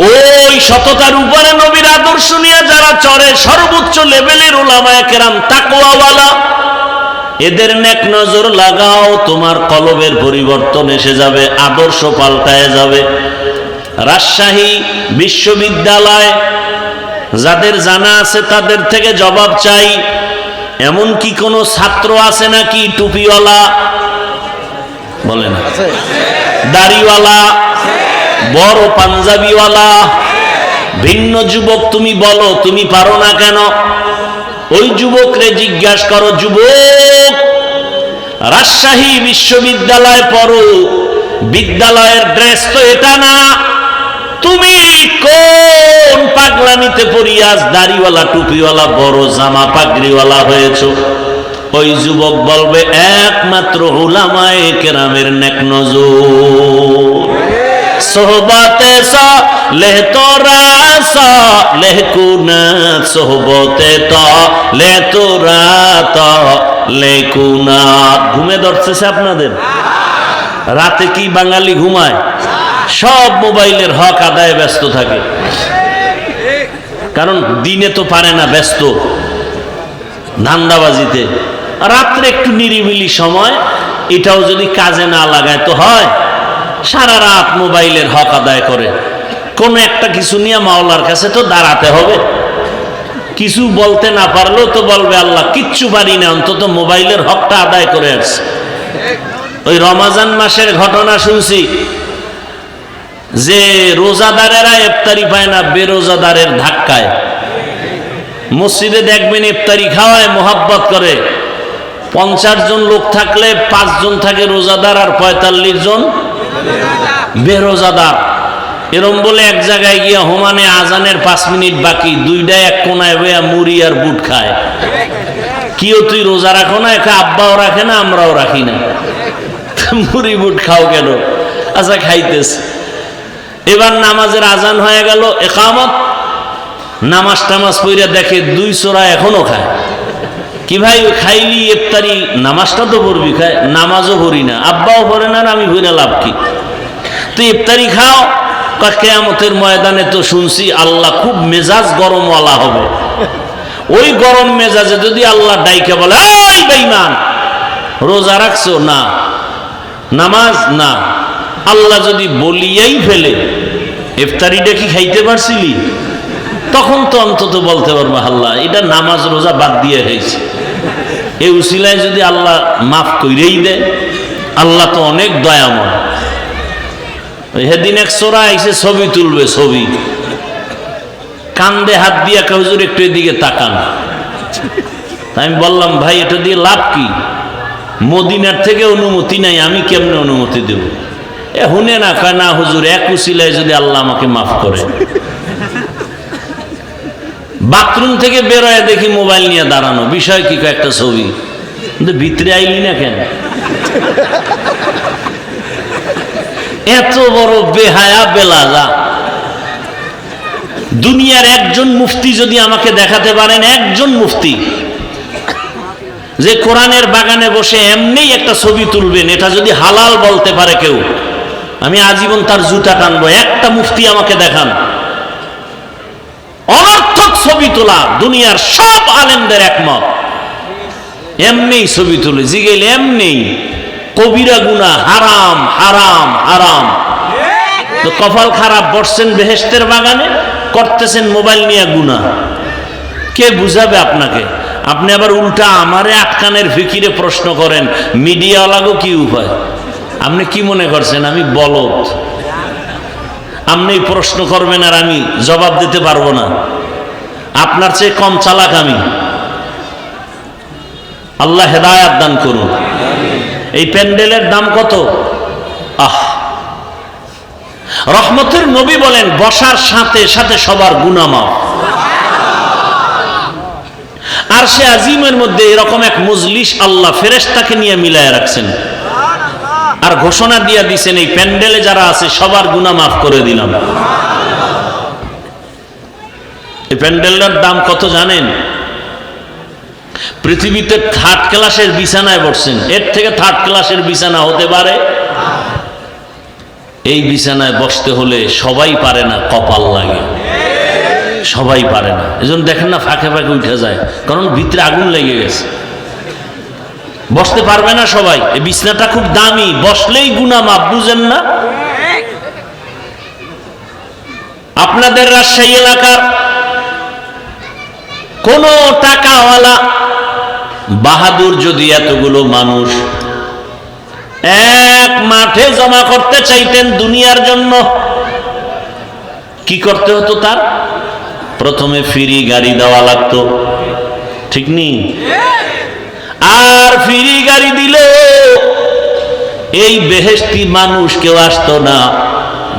ওই সততার উপরে নবীর আদর্শ নিয়ে যারা চড়ে, সর্বোচ্চ লেভেলের উলামায়ে কেরাম তাকওয়াওয়ালা, এদের নেক নজর লাগাও, তোমার কলবের পরিবর্তন এসে যাবে, আদর্শ পাল্টায় যাবে। রাজশাহী বিশ্ববিদ্যালয় যাদের জানা আছে তাদের থেকে জবাব চাই, এমন কি কোনো ছাত্র আছে নাকি টুপিওয়ালা? বলে না, দাড়িওয়ালা, বড় পাঞ্জাবিওয়ালা? ভিন্ন যুবক তুমি বলো, তুমি পারো না কেন? ওই যুবকরে জিজ্ঞাসা করো, যুবক রাজশাহী বিশ্ববিদ্যালয় পড়ো, বিদ্যালয়ের ড্রেস তো এটা না, তুমি কোন পাগলামিতে পড়িয়া দাড়িওয়ালা টুপিওয়ালা বড় জামা পাগড়িওয়ালা হয়েছো? ওই যুবক বলবে একমাত্র উলামায়ে কেরামের নেক নজর। সোহবতে সালেহ তোরা সালেহ কুনাত, সোহবতে তালেহ তোরা তালেহ কুনাত। ঘুমে ধরতেছে আপনাদের? রাতে কি বাঙালি ঘুমায়? সব মোবাইলের হক আদায়ে ব্যস্ত থাকে, কারণ দিনে তো পারে না, ব্যস্ত ধান্দাবাজিতে। রাত্রে একটু নিরিবিলি সময়, এটাও যদি কাজে না লাগায় তো হয়, সারা রাত মোবাইলের হক আদায় করে। কোন একটা কিছু নিয়ে মাওলার কাছে তো দাঁড়াতে হবে, কিছু বলতে না পারলেও তো বলবে আল্লাহ কিচ্ছু পারি না, অন্তত মোবাইলের হকটা আদায় করে আসছে। ওই রমাজান মাসের ঘটনা শুনছি যে রোজাদারেরা ইফতারি পায় না বেরোজাদারের ধাক্কায়। মসজিদে দেখবেন ইফতারি খাওয়ায়, মোহাব্বত করে। 50 জন লোক থাকলে 5 জন থাকে রোজাদার আর 45 জন বেরোজাদার। এরম বলে এক জায়গায় গিয়া হোমানে আজানের 5 মিনিট বাকি, দুইটায় এক কোনায় বইয়া মুড়ি আর বুট খায়। কিও তুই রোজা রাখো না? একা আব্বাও রাখে না, আমরাও রাখি না, মুড়ি বুট খাও কেন? আচ্ছা খাইতেছে। এবার নামাজের আজান হয়ে গেল, একামত, নামাজ টামাজ পইরা দেখে 2 চোরা এখনো খায়। কি ভাই খাইলি ইফতারি, নামাজটা তো পড়বি, খায় নামাজও পড়ি না, আব্বাও পড়ে না, আমি পড়ে লাভ কি? তুই ইফতারি খাও। কিয়ামতের ময়দানে তো শুনছি আল্লাহ খুব মেজাজ গরমওয়ালা হবে। ওই গরম মেজাজে যদি আল্লাহ ডাইকে বলে, এই বেঈমান রোজা রাখছো না, নামাজ না, আল্লাহ যদি বলিয়াই ফেলে ইফতারিটা কি খাইতে পারছিলি, তখন তো অন্তত বলতে পারবো আল্লাহ এটা নামাজ রোজা বাদ দিয়ে হয়েছে। এই উসিলায় যদি আল্লাহ মাফ কইরেই দেয়, আল্লাহ তো অনেক দয়াময়। সেদিন এক চোরা এসে ছবি তুলবে, ছবি কান্দে হাত দিয়া হুজুর একটু এদিকে তাকান। আমি বললাম ভাই এটা দিয়ে লাভ কি? মদিনার থেকে অনুমতি নাই, আমি কেমনে অনুমতি দেব? হুনে না, কয় না হুজুর এক উসিলায় যদি আল্লাহ আমাকে মাফ করে। বাথরুম থেকে বেরোয় দেখি মোবাইল নিয়ে দাঁড়ানো, বিষয় কি? একটা ছবি। কিন্তু ভিতরে আইলি না কেন? এত বড় বেহায়া বেলাজা। দুনিয়ার একজন মুফতি যদি আমাকে দেখাতে পারেন, একজন মুফতি যে কোরআনের বাগানে বসে এমনি একটা ছবি তুলবেন, এটা যদি হালাল বলতে পারে কেউ, আমি আজীবন তার জুতা টানবো। একটা মুফতি আমাকে দেখান। অনর্থক ছবি তোলা দুনিয়ার সব আলেমদের একমত, এমনি ছবি তুলে জিগেলে এমনি কবিরা গুনাহ, হারাম হারাম হারাম। তো কপাল খারাপ, বসছেন বেহেশতের বাগানে, করতেছেন মোবাইল নিয়ে গুনাহ। কে বুঝাবে আপনাকে? আপনি আবার উল্টা আমারে আটকানের ফিকিরে প্রশ্ন করেন, মিডিয়াওয়ালাগো কি উপায়? আপনি কি মনে করছেন আমি বলদ? আপনি প্রশ্ন করবেন আর আমি জবাব দিতে পারবো না? আপনার চেয়ে কম চালাক আমি? আল্লাহ হেদায়াত দান করুন। এই প্যান্ডেলের দাম কত? রহমতের নবী বলেন বসার সাথে সাথে সবার গুনাহ মাফ। আর সে আজিমের মধ্যে এরকম এক মজলিস আল্লাহ ফেরেশতাকে নিয়ে মিলায় রাখছেন, আর ঘোষণা দিয়ে দিয়েছেন এই প্যান্ডেলে যারা আছে সবার গুনাহ মাফ করে দিলাম। এই প্যান্ডেলটার দাম কত জানেন? পৃথিবীতে থার্ড ক্লাসের বিছানায় বসছেন, এর থেকে থার্ড ক্লাসের বিছানা হতে পারে? এই বিছানায় বসতে হলে সবাই পারে না, কপাল লাগে, সবাই পারে না। এজন্য দেখেন না ফাঁকে ফাঁকে উঠে যায়, কারণ ভিতরে আগুন লেগে গেছে, বসতে পারবে না সবাই। এই বিছানাটা খুব দামি, বসলেই গুনাহ মাফ, বুঝেন না? আপনাদের রাজশাহী এলাকার কোন টাকাওয়ালা বাহাদুর যদি এতগুলো মানুষ এক মাঠে জমা করতে চাইতেন দুনিয়ার জন্য, কি করতে হতো? তার প্রথমে ফ্রি গাড়ি দেওয়া লাগতো, ঠিক নেই? আর ফ্রি গাড়ি দিলে এই বেহেশতি মানুষ কেউ আসতো না,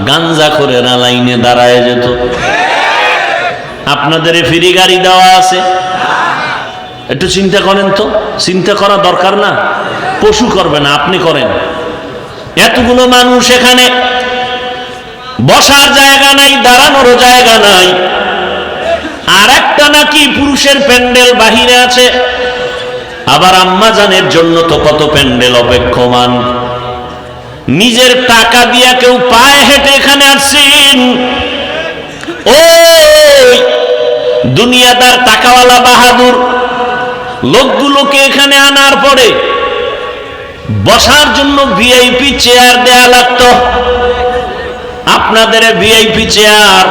গাঞ্জা করে না লাইনে দাঁড়ায় যেত। আপনাদের ফ্রি গাড়ি দেওয়া আছে, একটু চিন্তা করেন তো। চিন্তা করা দরকার না? পশু করবে না, আপনি করেন। এতগুলো মানুষ এখানে, বসার জায়গা নাই, দাঁড়ানোর জায়গা নাই। আর একটা নাকি পুরুষের প্যান্ডেল বাহিরে আছে, আবার আম্মাজানের জন্য তো কত প্যান্ডেল অপেক্ষমান। নিজের টাকা দিয়া কেউ পায়ে হেঁটে এখানে আসছেন। ওই দুনিয়াদার টাকাওয়ালা বাহাদুর লোকগুলোকে এখানে আনার পরে বসার জন্য ভিআইপি চেয়ার দেয়া লাগতো। আপনাদের ভিআইপি চেয়ার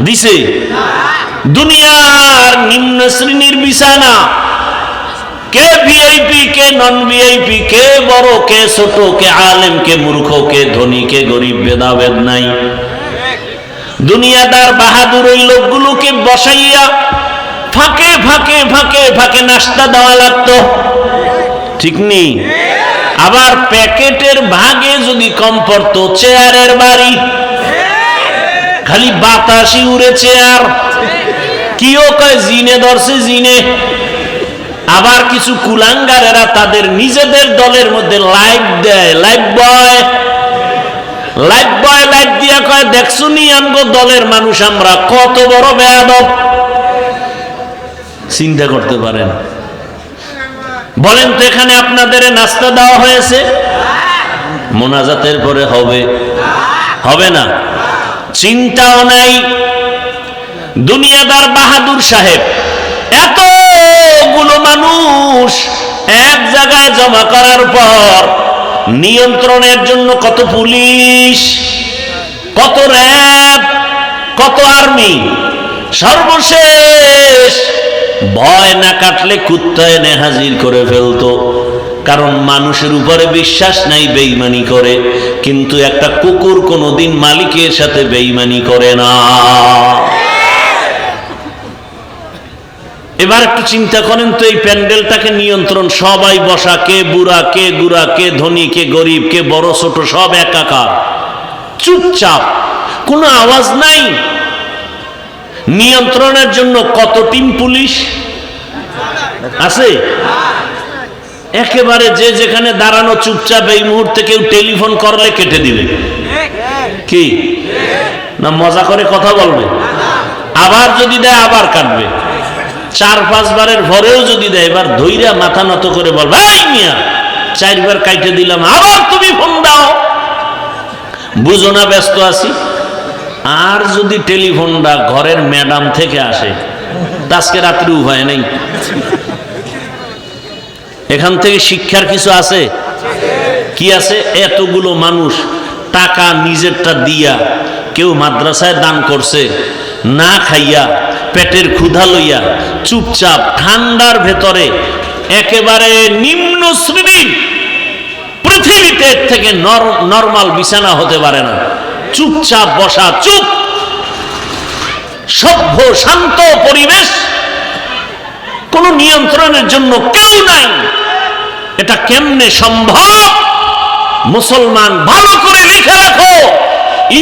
দিছে? দুনিয়ার নিম্ন শ্রেণীর বিছানা, কে ভিআইপি কে নন ভিআইপি, কে বড় কে ছোট, কে আলেম কে মূর্খ, কে ধনী কে গরিব, ভেদাভেদ নাই। দুনিয়াদার বাহাদুর ওই লোকগুলোকে বসাইয়া ফাঁকে ফাঁকে ফাঁকে ফাঁকে নাস্তা দেওয়া লাগতো, ঠিক নেই? আবার প্যাকেটের ভাগে যদি কম পড়তো, চেয়ারের বাড়ি, খালি বাতাসই উড়ে চেয়ার। কিও কয় জিনে ধরছে জিনে। আবার কিছু কুলাঙ্গারেরা তাদের নিজেদের দলের মধ্যে লাইভ দেয়, লাইভ বয় লাইভ দিয়া কয় দেখছো নি আমগো দলের মানুষ আমরা কত বড় বেয়াদব। চিন্তা করতে পারেন? বলেন তো এখানে আপনাদের নাস্তা দেওয়া হয়েছে? মোনাজাতের পরে হবে? হবে না, চিন্তাও নাই। দুনিয়াদার বাহাদুর সাহেব এতগুলো মানুষ এক জায়গায় জমা করার পর নিয়ন্ত্রণের জন্য কত পুলিশ, কত র্যাব, কত আর্মি, সর্বশেষ ভয় না কাটলে কুত্তা এনে হাজির করে ফেলতো। কারণ মানুষের উপরে বিশ্বাস নাই, বেঈমানি করে। কিন্তু একটা কুকুর কোনোদিন মালিকের সাথে বেঈমানি করে না। এবার একটু চিন্তা করেন তো, এই প্যান্ডেলটাকে নিয়ন্ত্রণ, সবাই বসা, কে বুড়া কে গুড়া, কে ধনী কে গরিব, কে বড় ছোট, সব একাকার, চুপচাপ, কোনো আওয়াজ নাই। নিয়ন্ত্রণের জন্য কত টিম পুলিশ আছে? একেবারে যে যেখানে দাঁড়ানো চুপচাপ। এই মুহূর্তে কেউ টেলিফোন করলে কেটে দিবে, কি না মজা করে কথা বলবে? আবার যদি দেয় আবার কাটবে। 4-5 বারের পরেও যদি দেয়, এবার ধৈর্য মাথা নত করে বলবে, এই মিয়া 4 বার কাইটে দিলাম, আবার তুমি ফোন দাও, বুঝো না ব্যস্ত আছি। আর যদি টেলিফোনটা ঘরের ম্যাডাম থেকে আসে, আজকে রাত্রি উপায় নেই। এখান থেকে শিক্ষার কিছু আছে? কি আছে? এতগুলো মানুষ টাকা নিজেরটা দিয়া কেউ মাদ্রাসায় দান করছে, না খাইয়া পেটের ক্ষুধা লইয়া চুপচাপ ঠান্ডার ভেতরে একেবারে নিম্ন শ্রেণীর, পৃথিবীতে থেকে নরমাল বিছানা হতে পারে না, চুপচাপ বসা, চুপ, সভ্য শান্ত পরিবেশ, কোন নিয়ন্ত্রণের জন্য কেউ নাই। এটা কেমনে সম্ভব? মুসলমান ভালো করে লিখে রাখো,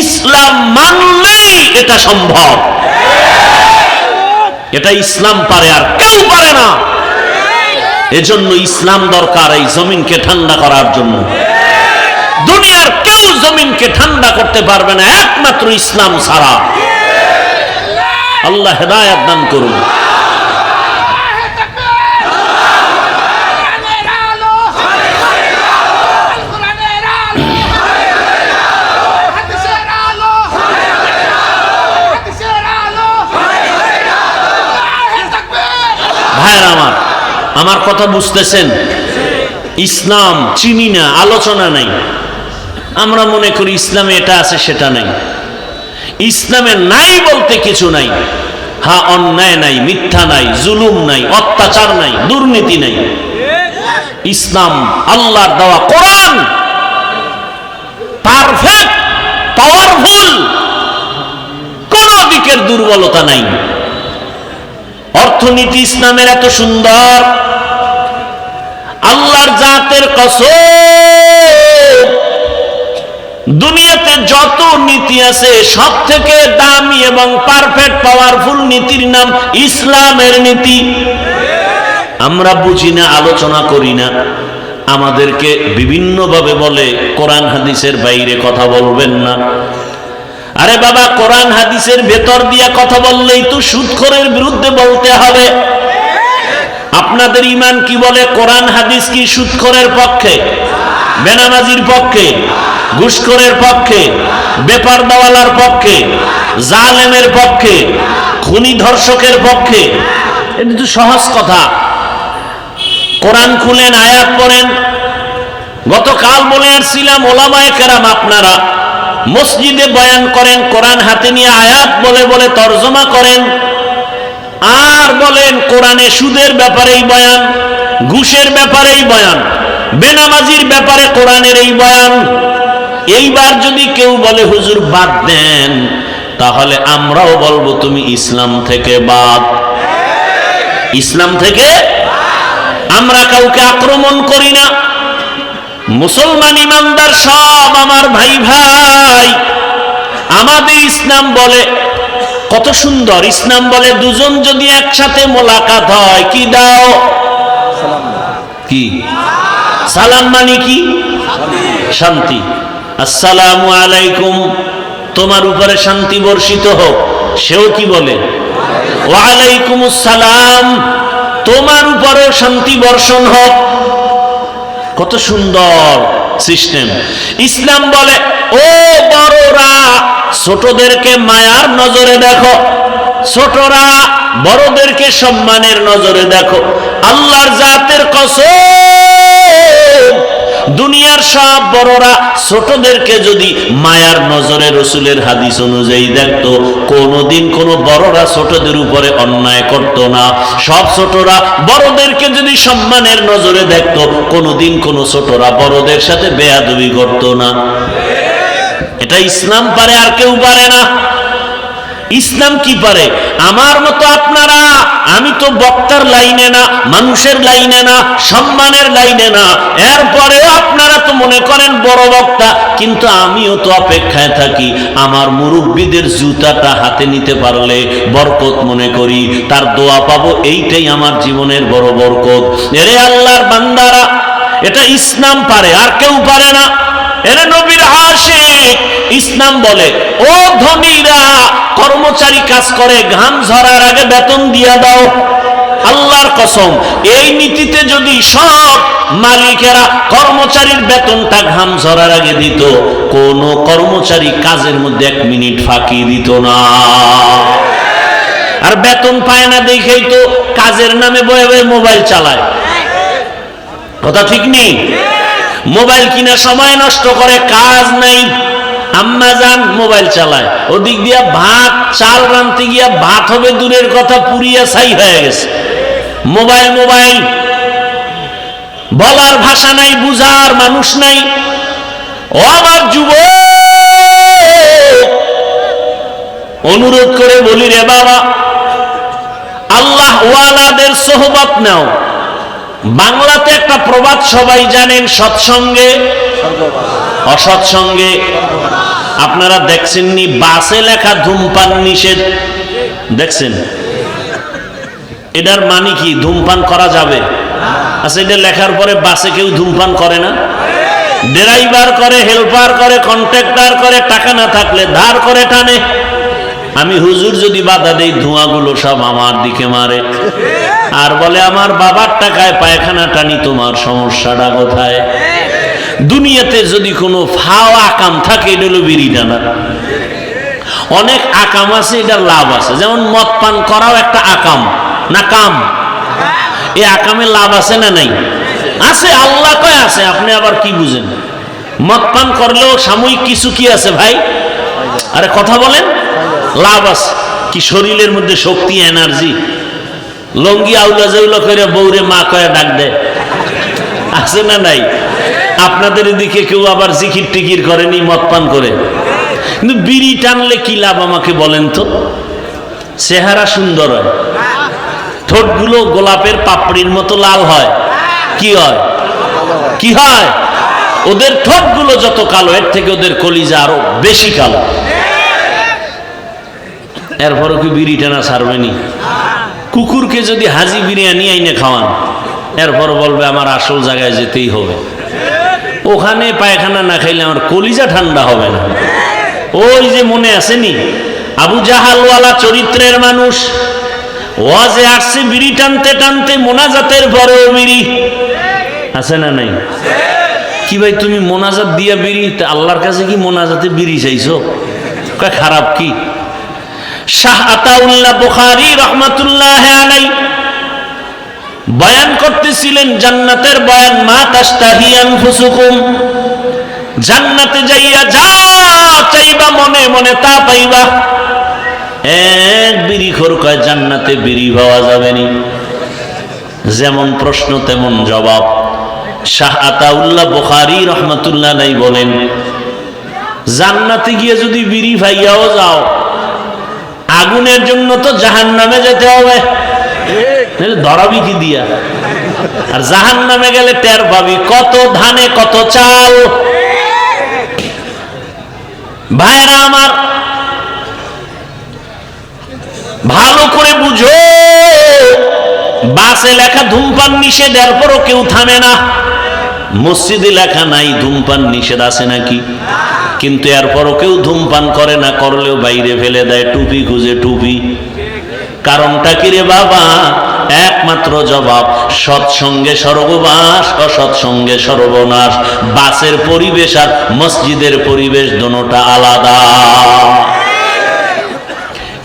ইসলাম মানলেই এটা সম্ভব। এটা ইসলাম পারে, আর কেউ পারে না। এজন্য ইসলাম দরকার এই জমিনকে ঠান্ডা করার জন্য। দুনিয়ার কেউ জমিনকে ঠান্ডা করতে পারবে না একমাত্র ইসলাম ছাড়া। আল্লাহ হেদায়েত দান করুন। ভাইরা আমার কথা বুঝতেছেন? ইসলাম চিনি না, আলোচনা নাই। আমরা মনে করি ইসলামে এটা আছে সেটা নাই। ইসলামে নাই বলতে কিছু নাই। হ্যাঁ, অন্যায় নাই, মিথ্যা নাই, জুলুম নাই, অত্যাচার নাই, দুর্নীতি নাই। ইসলাম আল্লাহর দেওয়া কোরআন পারফেক্ট, পাওয়ারফুল, কোন দিকের দুর্বলতা নাই। অর্থনীতি ইসলামের এত সুন্দর, আল্লাহর জাতের কসম, দুনিয়াতে যত নীতি আছে সব থেকে দামি এবং পারফেক্ট পাওয়ারফুল নীতির নাম ইসলামের নীতি। আমরা বুঝি না, আলোচনা করি না। আমাদেরকে বিভিন্নভাবে বলে কোরআন হাদিসের বাইরে কথা বলবেন না। আরে বাবা, কোরআন হাদিসের ভেতর দিয়া কথা বললেই তো সুদখোরের বিরুদ্ধে বলতে হবে। আপনাদের ঈমান কি বলে? কোরআন হাদিস কি সুদখোরের পক্ষে, বেনামাজির পক্ষে, ঘুষখোরের পক্ষে, বেপরদাওয়ালার পক্ষে, জালেমের পক্ষে, খুনি ধর্ষকের পক্ষে? এটা তো সহজ কথা। কোরআন খুলেন, আয়াত পড়েন। গতকাল বলে আসছিলাম, ওলামায়ে কেরাম আপনারা মসজিদে বয়ান করেন, কোরআন হাতে নিয়ে আয়াত বলে বলে তরজমা করেন, আর বলেন কোরআনে সুদের ব্যাপারেই বয়ান, ঘুষের ব্যাপারেই বয়ান, বেনামাজির ব্যাপারে কোরআনের এই বয়ান। এইবার যদি কেউ বলে হুজুর বাদ দেন, তাহলে আমরাও বলবো তুমি ইসলাম থেকে বাদ। ইসলাম থেকে আমরা কাউকে আক্রমণ করি না। মুসলমান ইমানদার সব আমার ভাই ভাই। আমাদের ইসলাম বলে, কত সুন্দর ইসলাম বলে, দুজন যদি একসাথে মোলাকাত হয়, কি দাও? কি সালাম? মানে কি? শান্তি। আসসালামু আলাইকুম, তোমার উপরে শান্তি বর্ষিত হোক। সেও কি বলে? ওয়ালাইকুম আসসালাম, তোমার উপরেও শান্তি বর্ষণ হোক। কত সুন্দর সিস্টেম। ইসলাম বলে, ও বড়রা ছোটদেরকে মায়ার নজরে দেখো, ছোটরা বড়দেরকে সম্মানের নজরে দেখো। আল্লাহর জাতের কসম, দুনিয়ার সব বড়রা ছোটদেরকে যদি মায়ার নজরে রসুলের হাদিস অনুযায়ী দেখতো, কোনোদিন কোনো বড়রা ছোটদের উপরে অন্যায় করত না। সব ছোটরা বড়দেরকে যদি সম্মানের নজরে দেখতো, কোনোদিন কোনো ছোটরা বড়দের সাথে বেয়াদবি করত না। এটা ইসলাম পারে, আর কেউ পারে না। ইসলাম কি পারে? আমার মতো আপনারা, আমি তো বক্তার লাইনে না, মানুষের লাইনে না, সম্মানের লাইনে না। এরপরেও আপনারা তো মনে করেন বড় বক্তা, কিন্তু আমিও তো অপেক্ষায় থাকি। আমার মুরব্বীদের জুতাটা হাতে নিতে পারলে বরকত মনে করি, তার দোয়া পাবো, এইটাই আমার জীবনের বড় বরকত। এরে আল্লাহর বান্দারা, এটা ইসলাম পারে, আর কেউ পারে না। এরে নবীর আশিক, ইসলাম বলে, ও ধনীরা, কর্মচারী কাজ করে, ঘাম ঝরার আগে বেতন দিয়া দাও। আল্লাহর কসম, এই নীতিতে যদি সব মালিকেরা কর্মচারীর বেতনটা ঘাম ঝরার আগে দিত, কোন কর্মচারী কাজের মধ্যে 1 মিনিট ফাঁকি দিত না। আর বেতন পায় না দেখেই তো কাজের নামে বয়ে বয়ে মোবাইল চালায়। কথা ঠিক নেই? মোবাইল কিনা সময় নষ্ট করে, কাজ নাই। আম্মা যান মোবাইল চালায়, ওদিক দিয়া ভাত চাল রাঁধতে গিয়া ভাত হবে দূরের কথা, পুরিয়া ছাই হয়ে গেছে। মোবাইল মোবাইল, বলার ভাষা নাই, বুঝার মানুষ নাই। ও আমার যুবক, অনুরোধ করে বলি রে বাবা, আল্লাহ ওয়ালাদের সোহবত নাও। বাংলাতে একটা প্রবাদ সবাই জানেন, সৎসঙ্গে অসৎসঙ্গে। আপনারা দেখছেননি বাসে লেখা ধূমপান নিষেধ? দেখছেন? এটার মানে কি? ধূমপান করা যাবে? আচ্ছা, এটা লেখার পরে বাসে কেউ ধূমপান করে না? ড্রাইভার করে, হেল্পার করে, কন্ট্রাক্টর করে, টাকা না থাকলে ধার করে টানে। আমি হুজুর যদি বাধা দেই, ধোঁয়াগুলো সব আমার দিকে মারে আর বলে আমার বাবার টাকায় পায়খানা টানি, তোমার সমস্যাটা কোথায়? দুনিয়াতে যদি কোনো ফাও আকাম থাকে, এটা হলো বিড়ি টানা। অনেক আকাম আছে, এটার লাভ আছে। যেমন মদ পান করাও একটা আকাম না কাম? এই আকামে লাভ আছে না নাই? আছে, আল্লাহ কয় আছে। আপনি আবার কি বুঝেন? মদ পান করলেও সাময়িক কিছু কি আছে ভাই? আরে কথা বলেন, লাভ আছে। কি শরীরের মধ্যে শক্তি, এনার্জি। লঙ্গি আউলা জাউলা করে বউরে মা কয়ে ডাক দেয়, আছে না নাই? আপনাদের এদিকে কেউ আবার জিকির টিকির করেনি মদ পান করে? কিন্তু বিড়ি টানলে কি লাভ আমাকে বলেন তো? চেহারা সুন্দর হয়, ঠোঁটগুলো গোলাপের পাপড়ির মতো লাল হয়। কি হয়? কি হয়? ওদের ঠোঁটগুলো যত কালো, এর থেকে ওদের কলিজা আরো বেশি কালো। এরপরও কি বিড়ি টানা ছাড়বেনি? কুকুরকে যদি হাজি বিরিয়ানি আইনে খাওয়ান, এরপর বলবে আমার আসল জায়গায় যেতেই হবে। ওখানে পায়খানা না খাইলে আমার কলিজা ঠান্ডা হবে না। ওই যে মনে আসেনি, আবু জাহালওয়ালা চরিত্রের মানুষ ওয়াজে আসছে বিড়ি টানতে টানতে, মোনাজাতের পরেও বিড়ি। আছে না নাই? কি ভাই তুমি মোনাজাত দিয়া বিড়ি? আল্লাহর কাছে কি মোনাজাতে বিড়ি চাইছো? খারাপ কি? শাহ আতাউল্লাহ বুখারী রহমাতুল্লাহ আলাইহি বয়ান করতেছিলেন জান্নাতের বয়ান। মা তাশতাহি আনফুসুকুম, জান্নাতে যাইয়া যা চাইবা মনে মনে তা পাইবা। এক বিড়িখোর কয় জান্নাতে বিড়ি পাওয়া যাবে নি। যেমন প্রশ্ন তেমন জবাব। শাহ আতাউল্লাহ বুখারী রহমাতুল্লাহ আলাইহি বলেন, জান্নাতে গিয়ে যদি বিড়ি পাইয়াও যাও, আগুনের জন্য তো জাহান্নামে যেতে হবে। ধরাবি কি দিয়া? আর জাহান্নামে গেলে টের পাবি কত ধানে কত চাল। ভাইরা আমার, ভালো করে বুঝো, বাসে লেখা ধূমপান নিষেধ, এরপরও কেউ থামে না। মসজিদে লেখা নাই ধূমপান নিষেধ, আছে নাকি? কিন্তু এরপরও কেউ ধূমপান করে না, করলেও বাইরে ফেলে দেয়, টুপি খুঁজে টুপি। কারণটা কি রে বাবা? একমাত্র জবাব, সৎসঙ্গে স্বর্গবাস, অসৎসঙ্গে সর্বনাশ। বাসের পরিবেশ আর মসজিদের পরিবেশ দুটোটা আলাদা।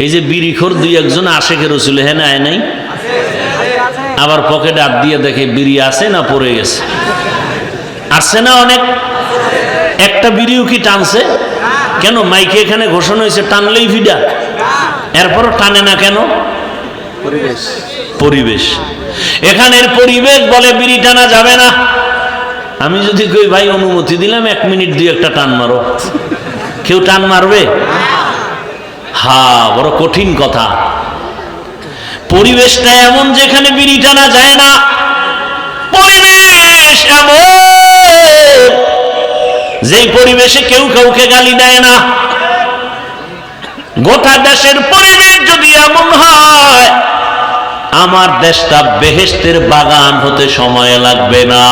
এই যে বিড়িখোর দুই একজন আশেকের রসুল হ্যাঁ না নাই, আবার পকেটে হাত দিয়ে দেখে বিড়ি আছে না পড়ে গেছে। আসছে না অনেক? একটা বিড়িও কি টানছে? কেন? মাইকে এখানে ঘোষণা হয়েছে টানলেই ফিডা, এরপরও টানে না কেন? পরিবেশ। এখানের পরিবেশ বলে বিড়ি টানা যাবে না। আমি যদি কই ভাই অনুমতি দিলাম 1 মিনিট 2 একটা টান মারো, কেউ টান মারবে? হ্যাঁ, বড় কঠিন কথা। পরিবেশটা এমন যেখানে বিড়ি টানা যায় না। পরিবেশ এমন যেই পরিবেশে কেউ কাউকে গালি দেয় না। গোটা দেশের পরিবেশ যদি এমন হয়, আমার দেশটা বেহেশতের বাগান হতে সময় লাগবে না।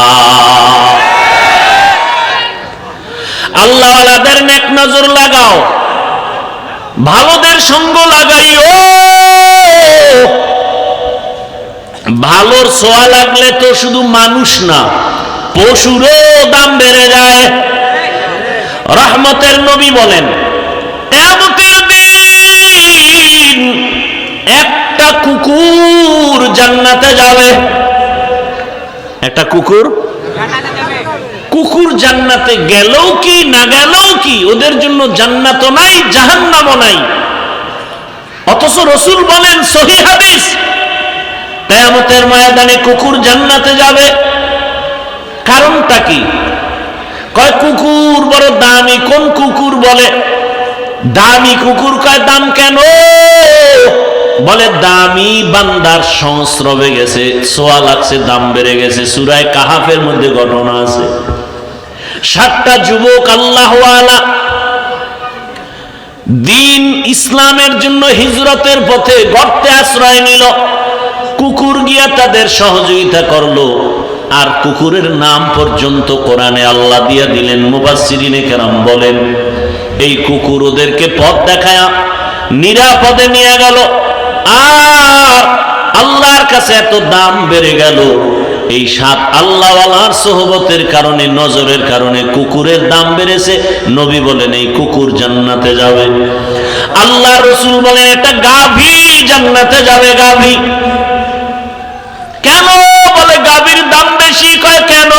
আল্লাহওয়ালাদের নেক নজর লাগাও, ভালোদের সঙ্গ লাগাইও। ভালোর ছোঁয়া লাগলে তো শুধু মানুষ না, পশুরও দাম বেড়ে যায়। রহমতের নবী বলেন, কিয়ামতের দিন একটা কুকুর জান্নাতে যাবে। একটা কুকুর কুকুর জান্নাতে গেলেও কি না গেলেও কি, ওদের জন্য জান্নাতও নাই জাহান্নামও নাই। অথচ রাসূল বলেন সহিহ হাদিস, কিয়ামতের ময়দানে কুকুর জান্নাতে যাবে। কারণটা কি? কয় কুকুর বড় দামি। কোন কুকুর? বলে দামি কুকুর। কয় দাম কেন? বলে দামি বান্দার সংস্রবে গেছে, সোয়া লাগছে, দাম বেড়ে গেছে। সূরা কাহাফের মধ্যে ঘটনা আছে, 7টা যুবক আল্লাহওয়ালা দিন ইসলামের জন্য হিজরতের পথে গর্তে আশ্রয় নিল। কুকুর গিয়া তাদের সহযোগিতা করলো, আর কুকুরের নাম পর্যন্ত কোরআনে আল্লাহ দিয়া দিলেন। মুফাসসিরিনে কেরাম বলেন এই কুকুর ওদেরকে পথ দেখায়া নিরাপদে নিয়ে গেল। আর আল্লাহর কাছে এত দাম বেড়ে গেল, এই 7 আল্লাহওয়ালার সোহবতের কারণে, নজরের কারণে কুকুরের দাম বেড়েছে। নবী বলেন এই কুকুর জান্নাতে যাবে। আল্লাহ রাসূল বলেন এটা গাভী জান্নাতে যাবে। গাভী কেন? বলে গাভীর দাম বেশি। কয় কেন?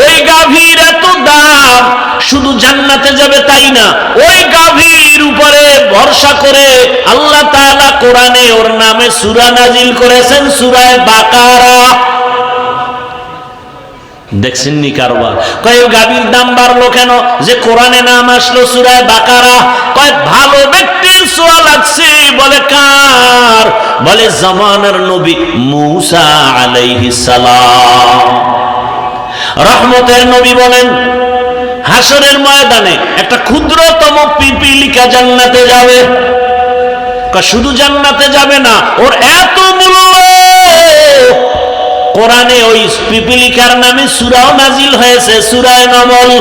ওই গাভীর এত দাম, শুধু জান্নাতে যাবে তাই না, ওই গাভীর উপরে ভরসা করে আল্লাহ তাআলা কোরআনে ওর নামে সূরা নাজিল করেছেন, সূরা বাকারা। দেখছেন নি কারবার? কয় গাভীর দাম বাড়লো কেন? যে কোরআনে নাম আসলো সূরা বাকারা। কয় ভালো ব্যক্তির ছোঁয়া লাগছে। বলে কার? বলে জামানার নবী মূসা আলাইহিস সালাম, রহমতের নবী। বলেন হাসরের ময়দানে একটা ক্ষুদ্রতম পিপীলিকা জান্নাতে যাবে। শুধু জান্নাতে যাবে না, ওর এত মূল্য। কোরআনে ওই পিপীলিকার নামে সূরাও নাজিল হয়েছে, সূরা নমল।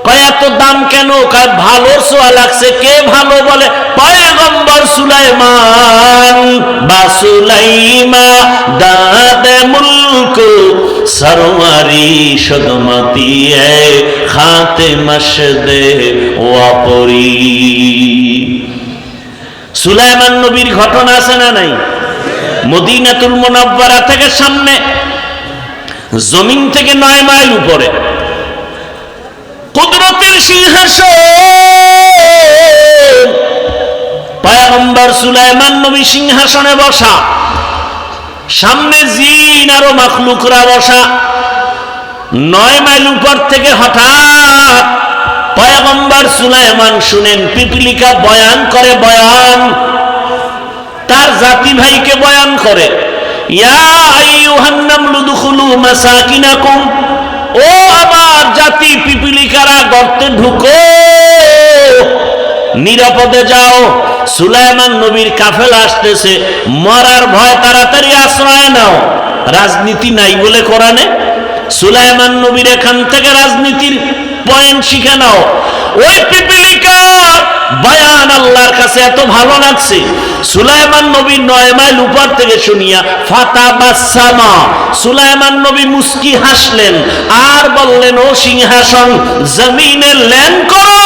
কয় এত দাম কেন? কয় ভালো ছোঁয়া লাগছে। কে ভালো? বলে পয়গম্বর সুলাইমান। বা সুলাইমা দাদে মুলক সরওয়ারি সদমতি এ খাতে মশদে ওয়াপরি। সুলাইমান নবীর ঘটনা আছে না নাই? মদিনাতুল মুনাওয়ারা থেকে সামনে, জমিন থেকে 9 মাইল উপরে কুদরতের সিংহাসন। পয়গম্বর সুলাইমান নবী সিংহাসনে বসা, সামনে জিন আরো মাখলুকরা বসা। 9 মাইল উপর থেকে হঠাৎ পয়গম্বর সুলাইমান শুনেন পিপীলিকা বয়ান করে। বয়ান তার জাতি ভাইকে বয়ান করে, ইয়া আইয়ুহান নামলু দুখুলু মাসাকিনাকুম, ও আমার জাতি পিপীলিকারা গর্তে ঢুকো, নিরাপদে যাও। সুলাইমান নবীর কাফেলা আসতেছে, মরার ভয়, তাড়াতাড়ি আশ্রয় নাও। রাজনীতি নাই বলে কোরআনে। সুলাইমান নবীর এখান থেকে রাজনীতির পয়েন্ট শিখে নাও। ওই পিপীলিকার বয়ান আল্লাহর কাছে এত ভালো লাগছে, সুলাইমান নবী 9 মাইল উপর থেকে শুনিয়া ফাতাবাসসামা, সুলাইমান নবী মুস্কি হাসলেন আর বললেন ও সিংহাসন জমিনে ল্যান্ড করো।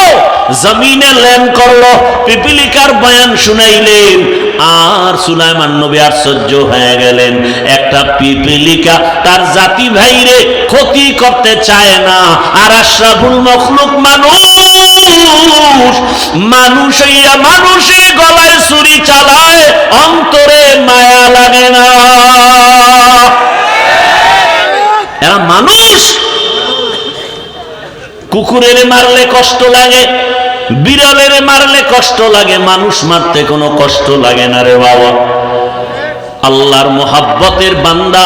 জমিনে ল্যান্ড করলো, পিপীলিকার বয়ান শুনাইলেন। আর সুলাইমান নবী আশ্চর্য হয়ে গেলেন, একটা পিপীলিকা তার জাতি ভাইরে ক্ষতি করতে চায় না, আর আশরাফুল মখলুক মানুষ, মানুষ হইয়া মানুষের গলায় ছুরি চালায়, অন্তরে মায়া লাগে না। এরা মানুষ। কুকুরের মারলে কষ্ট লাগে, বিড়ালের মারলে কষ্ট লাগে, মানুষ মারতে কোনো কষ্ট লাগে না রে বাবা। আল্লাহর মোহাব্বতের বান্দা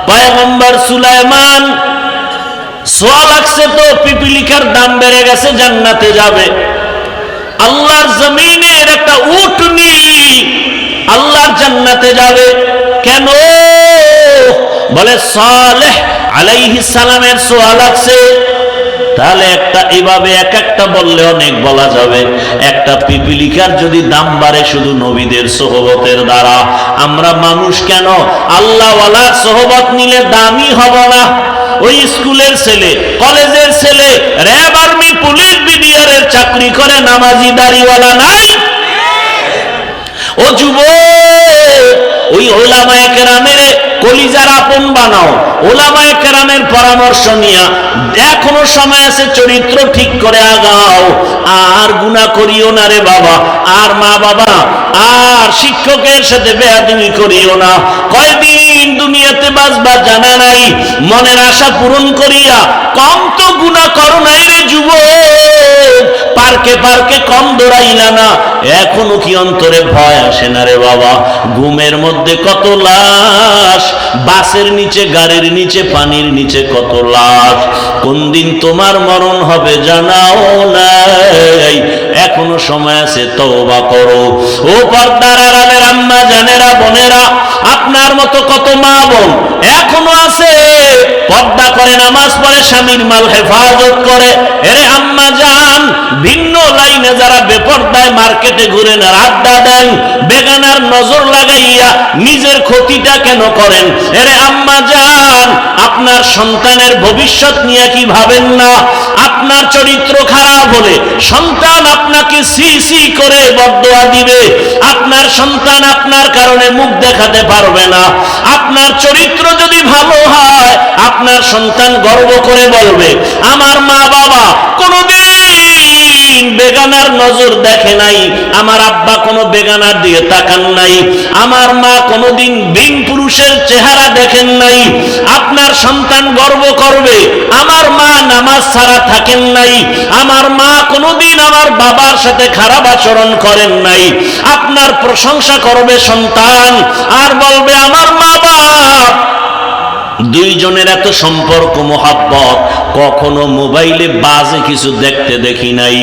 পয়গম্বর সুলাইমান, সোয়া লাগছে তো পিপীলিকার দাম বেড়ে গেছে, জান্নাতে যাবে। আল্লাহর জমিনের একটা উটনি আল্লাহর জান্নাতে যাবে। কেন? বলে সালেহ আলাইহিস সালামের সোয়া লাগছে। তাহলে একটা এভাবে এক একটা বললে অনেক বলা যাবে। একটা পিপীলিকার যদি দাম বাড়ে শুধু নবীদের সোহবতের দ্বারা, আমরা মানুষ কেন আল্লাহওয়ালার সোহবত নিলে দামি হব না? ওই স্কুলের ছেলে, কলেজের ছেলে, র্যাব, আর্মি, পুলিশ, বিডিআরের চাকরি করে, নামাজি দাড়িওয়ালা নাই? ও যুবক, ওই ওলামায়ে কেরামের কলিজার আপন বানাও, ওলামায়ে কেরামের পরামর্শ নিয়া এখনো সময় আছে, চরিত্র ঠিক করে আগাও। আর গুনাহ করিও না রে বাবা, আর মা বাবা আর শিক্ষকের সাথে বেয়াদবি করিও না। কয়দিন দুনিয়াতে বাঁচবা জানা নাই, মনের আশা পূরণ করিয়া কম তো গুনাহ করো নাই রে যুবক, পার্কে পার্কে কম দৌড়াইলা না, এখনো কি অন্তরে ভয় আসে না রে বাবা? ঘুমের মধ্যে কত লাশ, বাসের নিচে, গাড়ির নিচে, পানির নিচে কত লাশ, কোন দিন তোমার মরণ হবে জানাও নাই, এখনো সময় আছে, তওবা করো। ও পর্দার আড়ালের আম্মা জানেরা, বোনেরা, আপনার মতো কত মা বোন এখনো আছে পর্দা করে, নামাজ পড়ে, স্বামীর মাল হেফাজত করে। এরে আম্মা জান, ভিন্ন লাইনে যারা বেপর্দায় মার্কেটে ঘুরেন আর আড্ডা দেন, বেগানার নজর লাগাইয়া নিজের ক্ষতিটা কেন করেন? এরে আম্মা জান, আপনার সন্তানের ভবিষ্যৎ নিয়ে কি ভাবেন না? আপনার চরিত্র খারাপ হলে সন্তান আপনাকে সি সি করে বদদোয়া দিবে, আপনার সন্তান আপনার কারণে মুখ দেখাতে পারবে না। আপনার চরিত্র যদি ভালো হয়, আপনার সন্তান গর্ব করে বলবে, আমার মা বাবা কোনোদিন বেগানার নজর দেখে নাই, আমার আব্বা কোনো বেগানার দিয়ে তাকান নাই, আমার মা কোনোদিন বিন পুরুষের চেহারা দেখেন নাই। আপনার সন্তান গর্ব করবে, আমার মা নামাজ ছাড়া থাকেন নাই, আমার মা কোনোদিন আমার বাবার সাথে খারাপ আচরণ করেন নাই। আপনার প্রশংসা করবে সন্তান, আর বলবে আমার মা বাপ দুইজনের এত সম্পর্ক মোহাব্বত, কখনো মোবাইলে বাজে কিছু দেখতে দেখি নাই।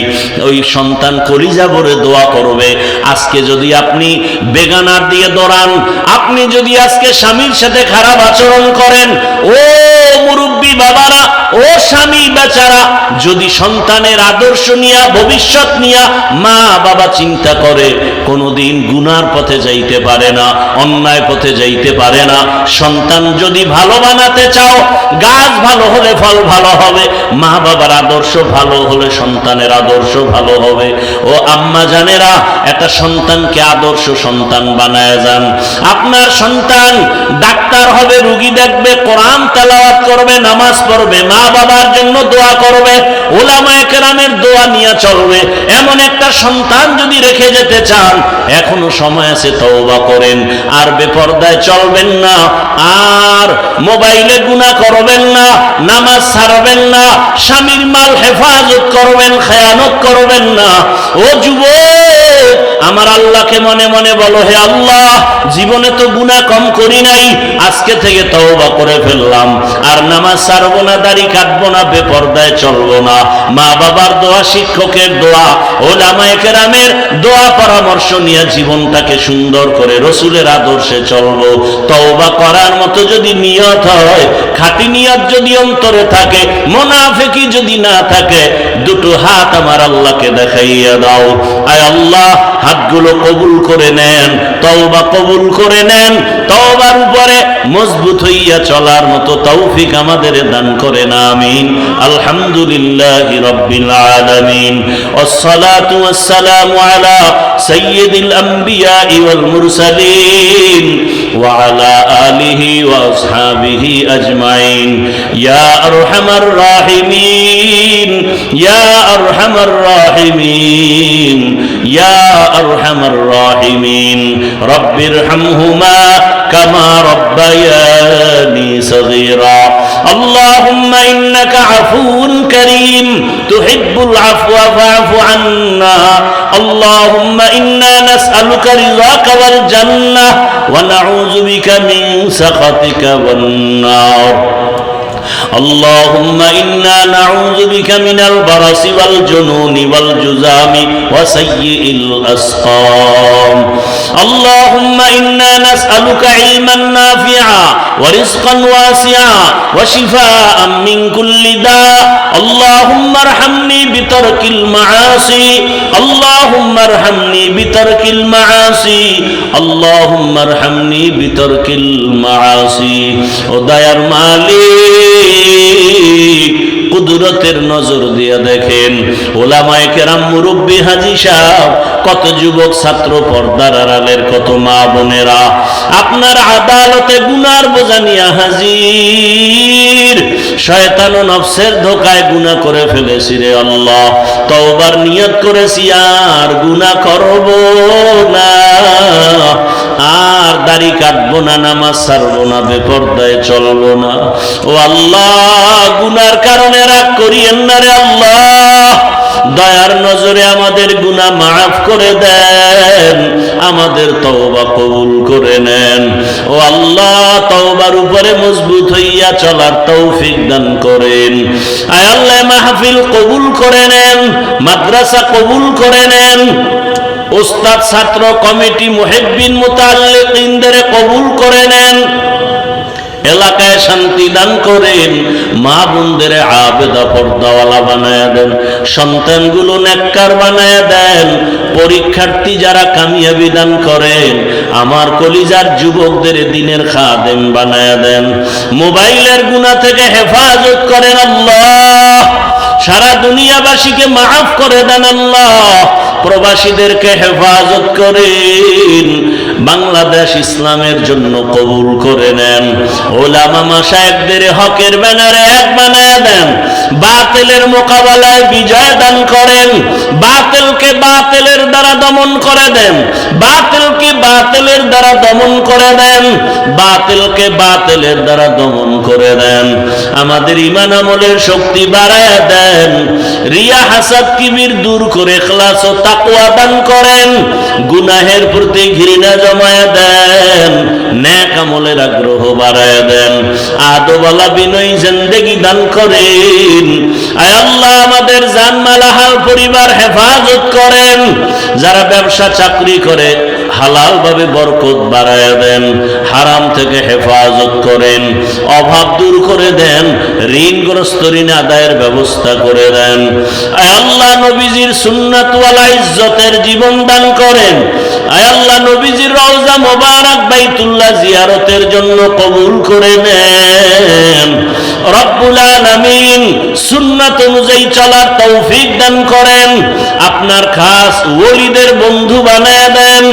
ওই সন্তান কলিজা ভরে দোয়া করবে। আজকে যদি আপনি বেগানার দিয়ে দৌড়ান, আপনি যদি আজকে স্বামীর সাথে খারাপ আচরণ করেন, ও মুরব্বী বাবারা, ও স্বামী বেচারা, যদি সন্তানের আদর্শ নিয়া, ভবিষ্যৎ নিয়া মা বাবা চিন্তা করে, কোনোদিন গুনার পথে যাইতে পারে না, অন্যায় পথে যাইতে পারে না। সন্তান যদি ভালো বানাতে চাও, গাছ ভালো হলে ফল ভালো হবে, মা বাবার আদর্শ ভালো হলে সন্তানের আদর্শ ভালো হবে। ও আম্মা জানেরা, একটা সন্তানকে আদর্শ সন্তান বানায় যান। আপনার সন্তান ডাক্তার হবে, রুগী দেখবে, কোরআন তেলাওয়াত করবে, নামাজ পড়বে, মা বাবার জন্য দোয়া করবে, উলামায়ে কেরামের দোয়া নিয়ে চলবে। এমন একটা সন্তান যদি রেখে যেতে চান, এখনো সময় আছে, তওবা করেন। আর বেপরদায় চলবেন না, আর মোবাইলে গুনাহ করবেন না, নামাজ ছাড়বেন না, স্বামীর মাল হেফাজত করবেন, খেয়ানত করবেন না। ও যুবক, আমার আল্লাহকে মনে মনে বলো, হে আল্লাহ, জীবনে তো গুনাহ কম করি নাই, আজকে থেকে তওবা করে ফেললাম, আর নামাজ ছাড়বো না, দাড়ি কাটবো না, বেপরদায় চলবো না। মা বাবার দোয়া, শিক্ষকের দোয়া, উলামায়ে কেরামের দোয়া পরামর্শ নিয়ে জীবনটাকে সুন্দর করে রসুলের আদর্শে চলবো। তওবা করার মতো যদি নিয়ত হয়, খাঁটি নিয়ত যদি অন্তরে থাকে, মুনাফিকি যদি না থাকে, দুটো হাত আমার আল্লাহকে দেখাইয়া দাও। আয় আল্লাহ, হাতগুলো কবুল করে নেন, তওবা কবুল করে নেন, তওবার উপরে মজবুত হইয়া চলার মতো তৌফিক আমাদের দান করেন, আমিন। আলহামদুলিল্লাহি রাব্বিল আলামিন, ওয়াসসালাতু ওয়াসসালামু আলা সাইয়্যিদিল আমবিয়া ওয়াল মুরসালিন ওয়া আলা আলিহি ওয়া আসহাবিহি আজমাইন। ইয়া আরহামার রাহিমিন, ইয়া আরহামার রাহিমিন, ইয়া আরহামার রাহিমিন। রব্বিরহামহুমা কামা রব্বায়ানি সগীরা। আল্লাহুম্মা ইন্নাকা আফুউন কারীম তুহিব্বুল আফওয়া ফা'ফু আন্না। আল্লাহুম্মা ইন্না নাসআলুকা রিযাকা ওয়াল জান্নাহ ওয়া নাউযু বিকা মিন সাখাতিকা ওয়ান নার। اللهم إنا نعوذ بك من البرص والجنون والجذام وسيء الأسقام. اللهم إنا نسألك علما نافعا ورزقا واسعا وشفاء من كل داء. اللهم ارحمني بترك المعاصي، اللهم ارحمني بترك المعاصي، اللهم ارحمني بترك المعاصي. ও দয়ার মালিক, কুদরতের নজর দিয়ে দেখেন ওলামায়ে কেরাম, মুরব্বী হাজী সাহেব, কত যুবক ছাত্র, পর্দার আড়ালের কত মা বোনেরা আপনার আদালতে গুনার বোঝা নিয়া হাজির। শয়তান ও নফসের ধোকায় গুনাহ করে ফেলেছি রে আল্লাহ, তওবার নিয়ত করেছি আর গুনাহ করব না, আর দাড়ি কাটবো না, নামাজ ছাড়বো না, বেপরদায় চলবো না। ও আল্লাহ, গুনার কারণে রাগ করিয়েন না রে আল্লাহ, দয়ার নজরে আমাদের গুনাহ মাফ করে দেন, আমাদের তওবা কবুল করে নেন। ও আল্লাহ, তওবার উপরে মজবুত হইয়া চলার তৌফিক দান করেন। আয় আল্লাহ, মাহফিল কবুল করে নেন, মাদ্রাসা কবুল করে নেন, উস্তাদ ছাত্র কমিটি মুহিব্বিন মুতাআল্লিকিনদের কবুল করে নেন, এলাকায় শান্তি দান করেন, মা বোনদের আবেদা পর্দাওয়ালা বানায়া দেন, সন্তানগুলো নেককার বানায়া দেন, পরীক্ষার্থী যারা কামিয়াবি দান করেন, আমার কলিজার যুবকদের দ্বীনের খাদেম বানায়া দেন, মোবাইলের গুনাহ থেকে হেফাজত করেন আল্লাহ, সারা দুনিয়াবাসীকে মাফ করে দেন আল্লাহ, প্রবাসীদেরকে হেফাজত করেন, বাংলাদেশ ইসলামের জন্য কবুল করে নেন, ওলামা মাশায়েখদের হকের ব্যানারে এক বানায়া দেন, বাতিলের মোকাবেলায় বিজয় দান করেন, বাতিলকে বাতিলের দ্বারা দমন করে দেন, বাতিলকে বাতিলের দ্বারা দমন করে দেন, বাতিলকে বাতিলের দ্বারা দমন করে দেন, আমাদের ঈমান আমলের শক্তি বাড়ায়া দেন, রিয়া হাসাদ কিবির দূর করে ইখলাস ও তাকওয়া দান করেন, গুনাহের প্রতি ঘৃণা জমায়া দেন, নেক আমলের আগ্রহ বাড়ায়া দেন, আদবওয়ালা বিনয়ী জিন্দেগি দান করেন। আয় আল্লাহ, আমাদের জানমাল আহাল পরিবার হেফাজত করেন, যারা ব্যবসা চাকরি করে হালাল ভাবে বরকত বাড়ায়া দেন, হারাম থেকে হেফাজত করেন, অভাব দূর করে দেন, ঋণগ্রস্ত ঋণ আদায়ের ব্যবস্থা করে দেন। আয় আল্লাহ, নবীজির সুন্নাত ওয়ালা ইজ্জতের জীবন দান করেন। আয় আল্লাহ, নবীজির রওজা মোবারক বাইতুল্লাহ জিয়ারতের জন্য কবুল করে নেন। রব্বুল আলামিন সুন্নাত অনুযায়ী চলার তৌফিক দান করেন, আপনার খাস ওলিদের বন্ধু বানায়া দেন।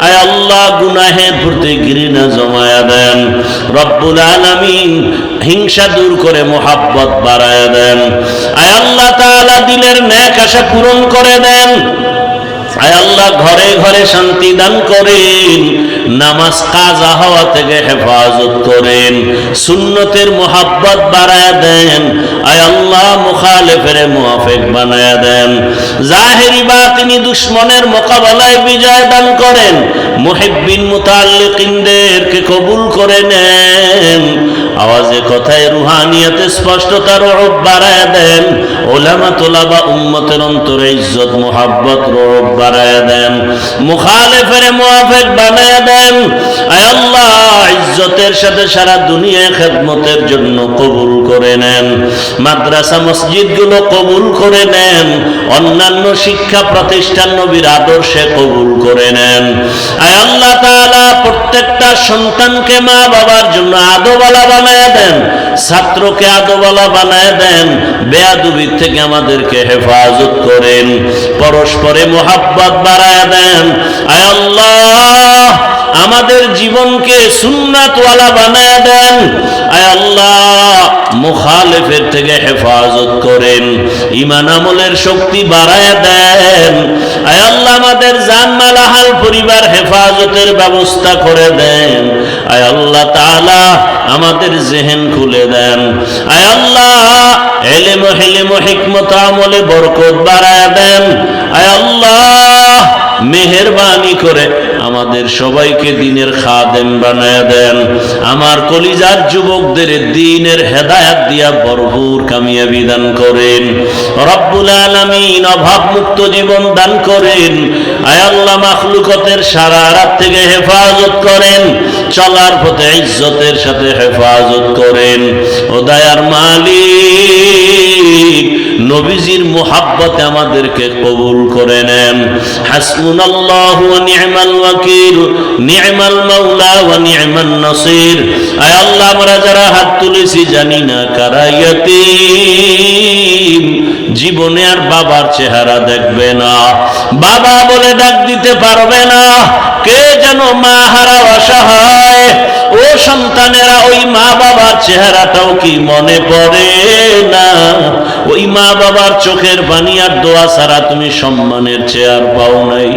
আয় আল্লাহ, গুনাহের প্রতি ঘৃণা জমায়া দেন। রব্বুল আলামিন হিংসা দূর করে মুহাব্বত বাড়ায়া দেন। আয় আল্লাহ তাআলা দিলের নেক আশা পূরণ করে দেন। আয় আল্লাহ, ঘরে ঘরে শান্তি দান করেন, নামাজ কাজা হওয়া থেকে হেফাজত করেন, সুন্নতের মুহাব্বত বাড়ায়া দেন। আয় আল্লাহ, মুখালিফের মুওয়াফিক বানায়া দেন, জাহেরি বাতিনি দুশমনের মোকাবেলায় বিজয় দান করেন, মুহিব্বিন মুতাআল্লিকিনদেরকে কবুল করে নেন। আওয়াজে কথায় রুহানিয়াতে স্পষ্টতা রূপ বাড়ায়া দেন, উলামা তুলাবা উম্মতের অন্তরে ইজ্জত মুহাব্বত রূপ বাড়ায়া দেন, মুখালিফের মুওয়াফিক বানায়া দেন। আয় আল্লাহ, ইজ্জতের সাথে সারা দুনিয়ায় খেদমতের জন্য কবুল করে নেন, মাদ্রাসা মসজিদগুলো কবুল করে নেন, অন্যান্য শিক্ষা প্রতিষ্ঠান নবীর আদর্শে কবুল করে নেন। আয় আল্লাহ তাআলা, প্রত্যেকটা সন্তানকে মা বাবার জন্য আদবওয়ালা বানায়া দেন, ছাত্রকে আদবওয়ালা বানায়া দেন, বেয়াদবির থেকে আমাদেরকে হেফাজত করেন, পরস্পরে মুহাব্বত বাড়ায়া দেন। আয় আল্লাহ, আমাদের জীবনকে সুন্নাতওয়ালা বানায়া দেন। আয় আল্লাহ, মুখালিফের থেকে হেফাজত করেন, ঈমান আমলের শক্তি বাড়ায়া দেন। আয় আল্লাহ, আমাদের জানমাল আহাল পরিবার হেফাজতের ব্যবস্থা করে দেন। আয় আল্লাহ তাআলা, আমাদের জেহেন খুলে দেন। আয় আল্লাহ, ইলম হিলম হিকমত আমলে বরকত বাড়ায়া দেন। আয় আল্লাহ, মেহেরবানি করে আমাদের সবাইকে দ্বীনের খাদেম বানায়া দেন, আমার কলিজার যুবকদের দ্বীনের হেদায়েত দিয়া ভরপুর কামিয়াবি দান করেন। রব্বুল আলামিন অভাব মুক্ত জীবন দান করেন। আয় আল্লাহ, মাখলুকাতের শারারাত থেকে হেফাজত করেন, চলার পথে ইজ্জতের সাথে হেফাজত করেন। ও দয়ার মালিক, নবীজির মুহাব্বতে আমাদেরকে কবুল করে নেন। হাসবুনাল্লাহু ওয়া নি'মাল ওয়াকিল, নি'মাল মাওলা ওয়া নি'মান নাসির। আয় আল্লাহ, আমরা যারা হাত তুলেছি জানি না কারা ইয়াতীম, জীবনে আর বাবার চেহারা দেখবে না, বাবা বলে ডাক দিতে পারবে না। কে যেন মা হারা অসহায়, ও সন্তানেরা, ওই মা বাবার চেহারাটাও কি মনে পড়ে না? ওই মা বাবার চোখের পানি আর দোয়া ছাড়া তুমি সম্মানের চেয়ার পাও নাই।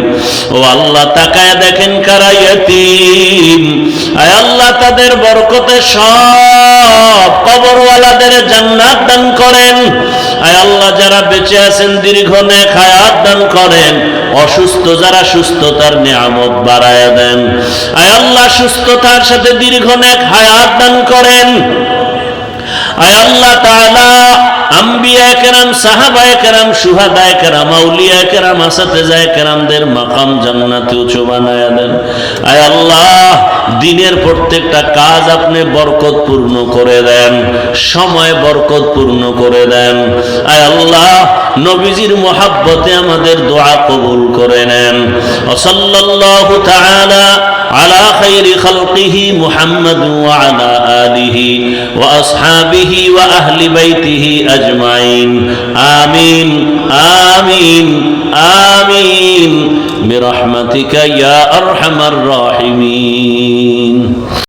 ও আল্লাহ, তাকায় দেখেন কারা ইয়াতীম। আয় আল্লাহ, তাদের বরকতে সব কবরওয়ালাদের জান্নাত দান করেন। আয় আল্লাহ, যারা বেঁচে আছেন দীর্ঘ নেক হায়াত দান করেন। অসুস্থ যারা, সুস্থতার নিয়ামত বাড়ায়া দেন। আয় আল্লাহ, সুস্থতার সাথে দীর্ঘ নেক হায়াত দান করেন। আয় আল্লাহ তাআলা, আম্বিয়া কেরাম, সাহাবায়ে কেরাম, শুহাদায়ে কেরাম, আউলিয়া কেরাম, আসাতেজায়ে কেরামদের মাকাম জান্নাতে উঁচু বানায়া দেন। আয় আল্লাহ, দিনের প্রত্যেকটা কাজ আপনি বরকতপূর্ণ করে দেন, সময় বরকতপূর্ণ করে দেন। আয় আল্লাহ, নবীজির মুহাব্বতে আমাদের দোয়া কবুল করে নেন। সাল্লাল্লাহু তাআলা আলা খায়রি খালকিহি মুহাম্মাদ ওয়া আলা আলিহি ওয়া আসহাবিহি ওয়া আহলি বাইতিহি আজমাইন। আমিন আমিন আমিন বিরহমাতিকা ইয়া আরহামার রাহিমিন।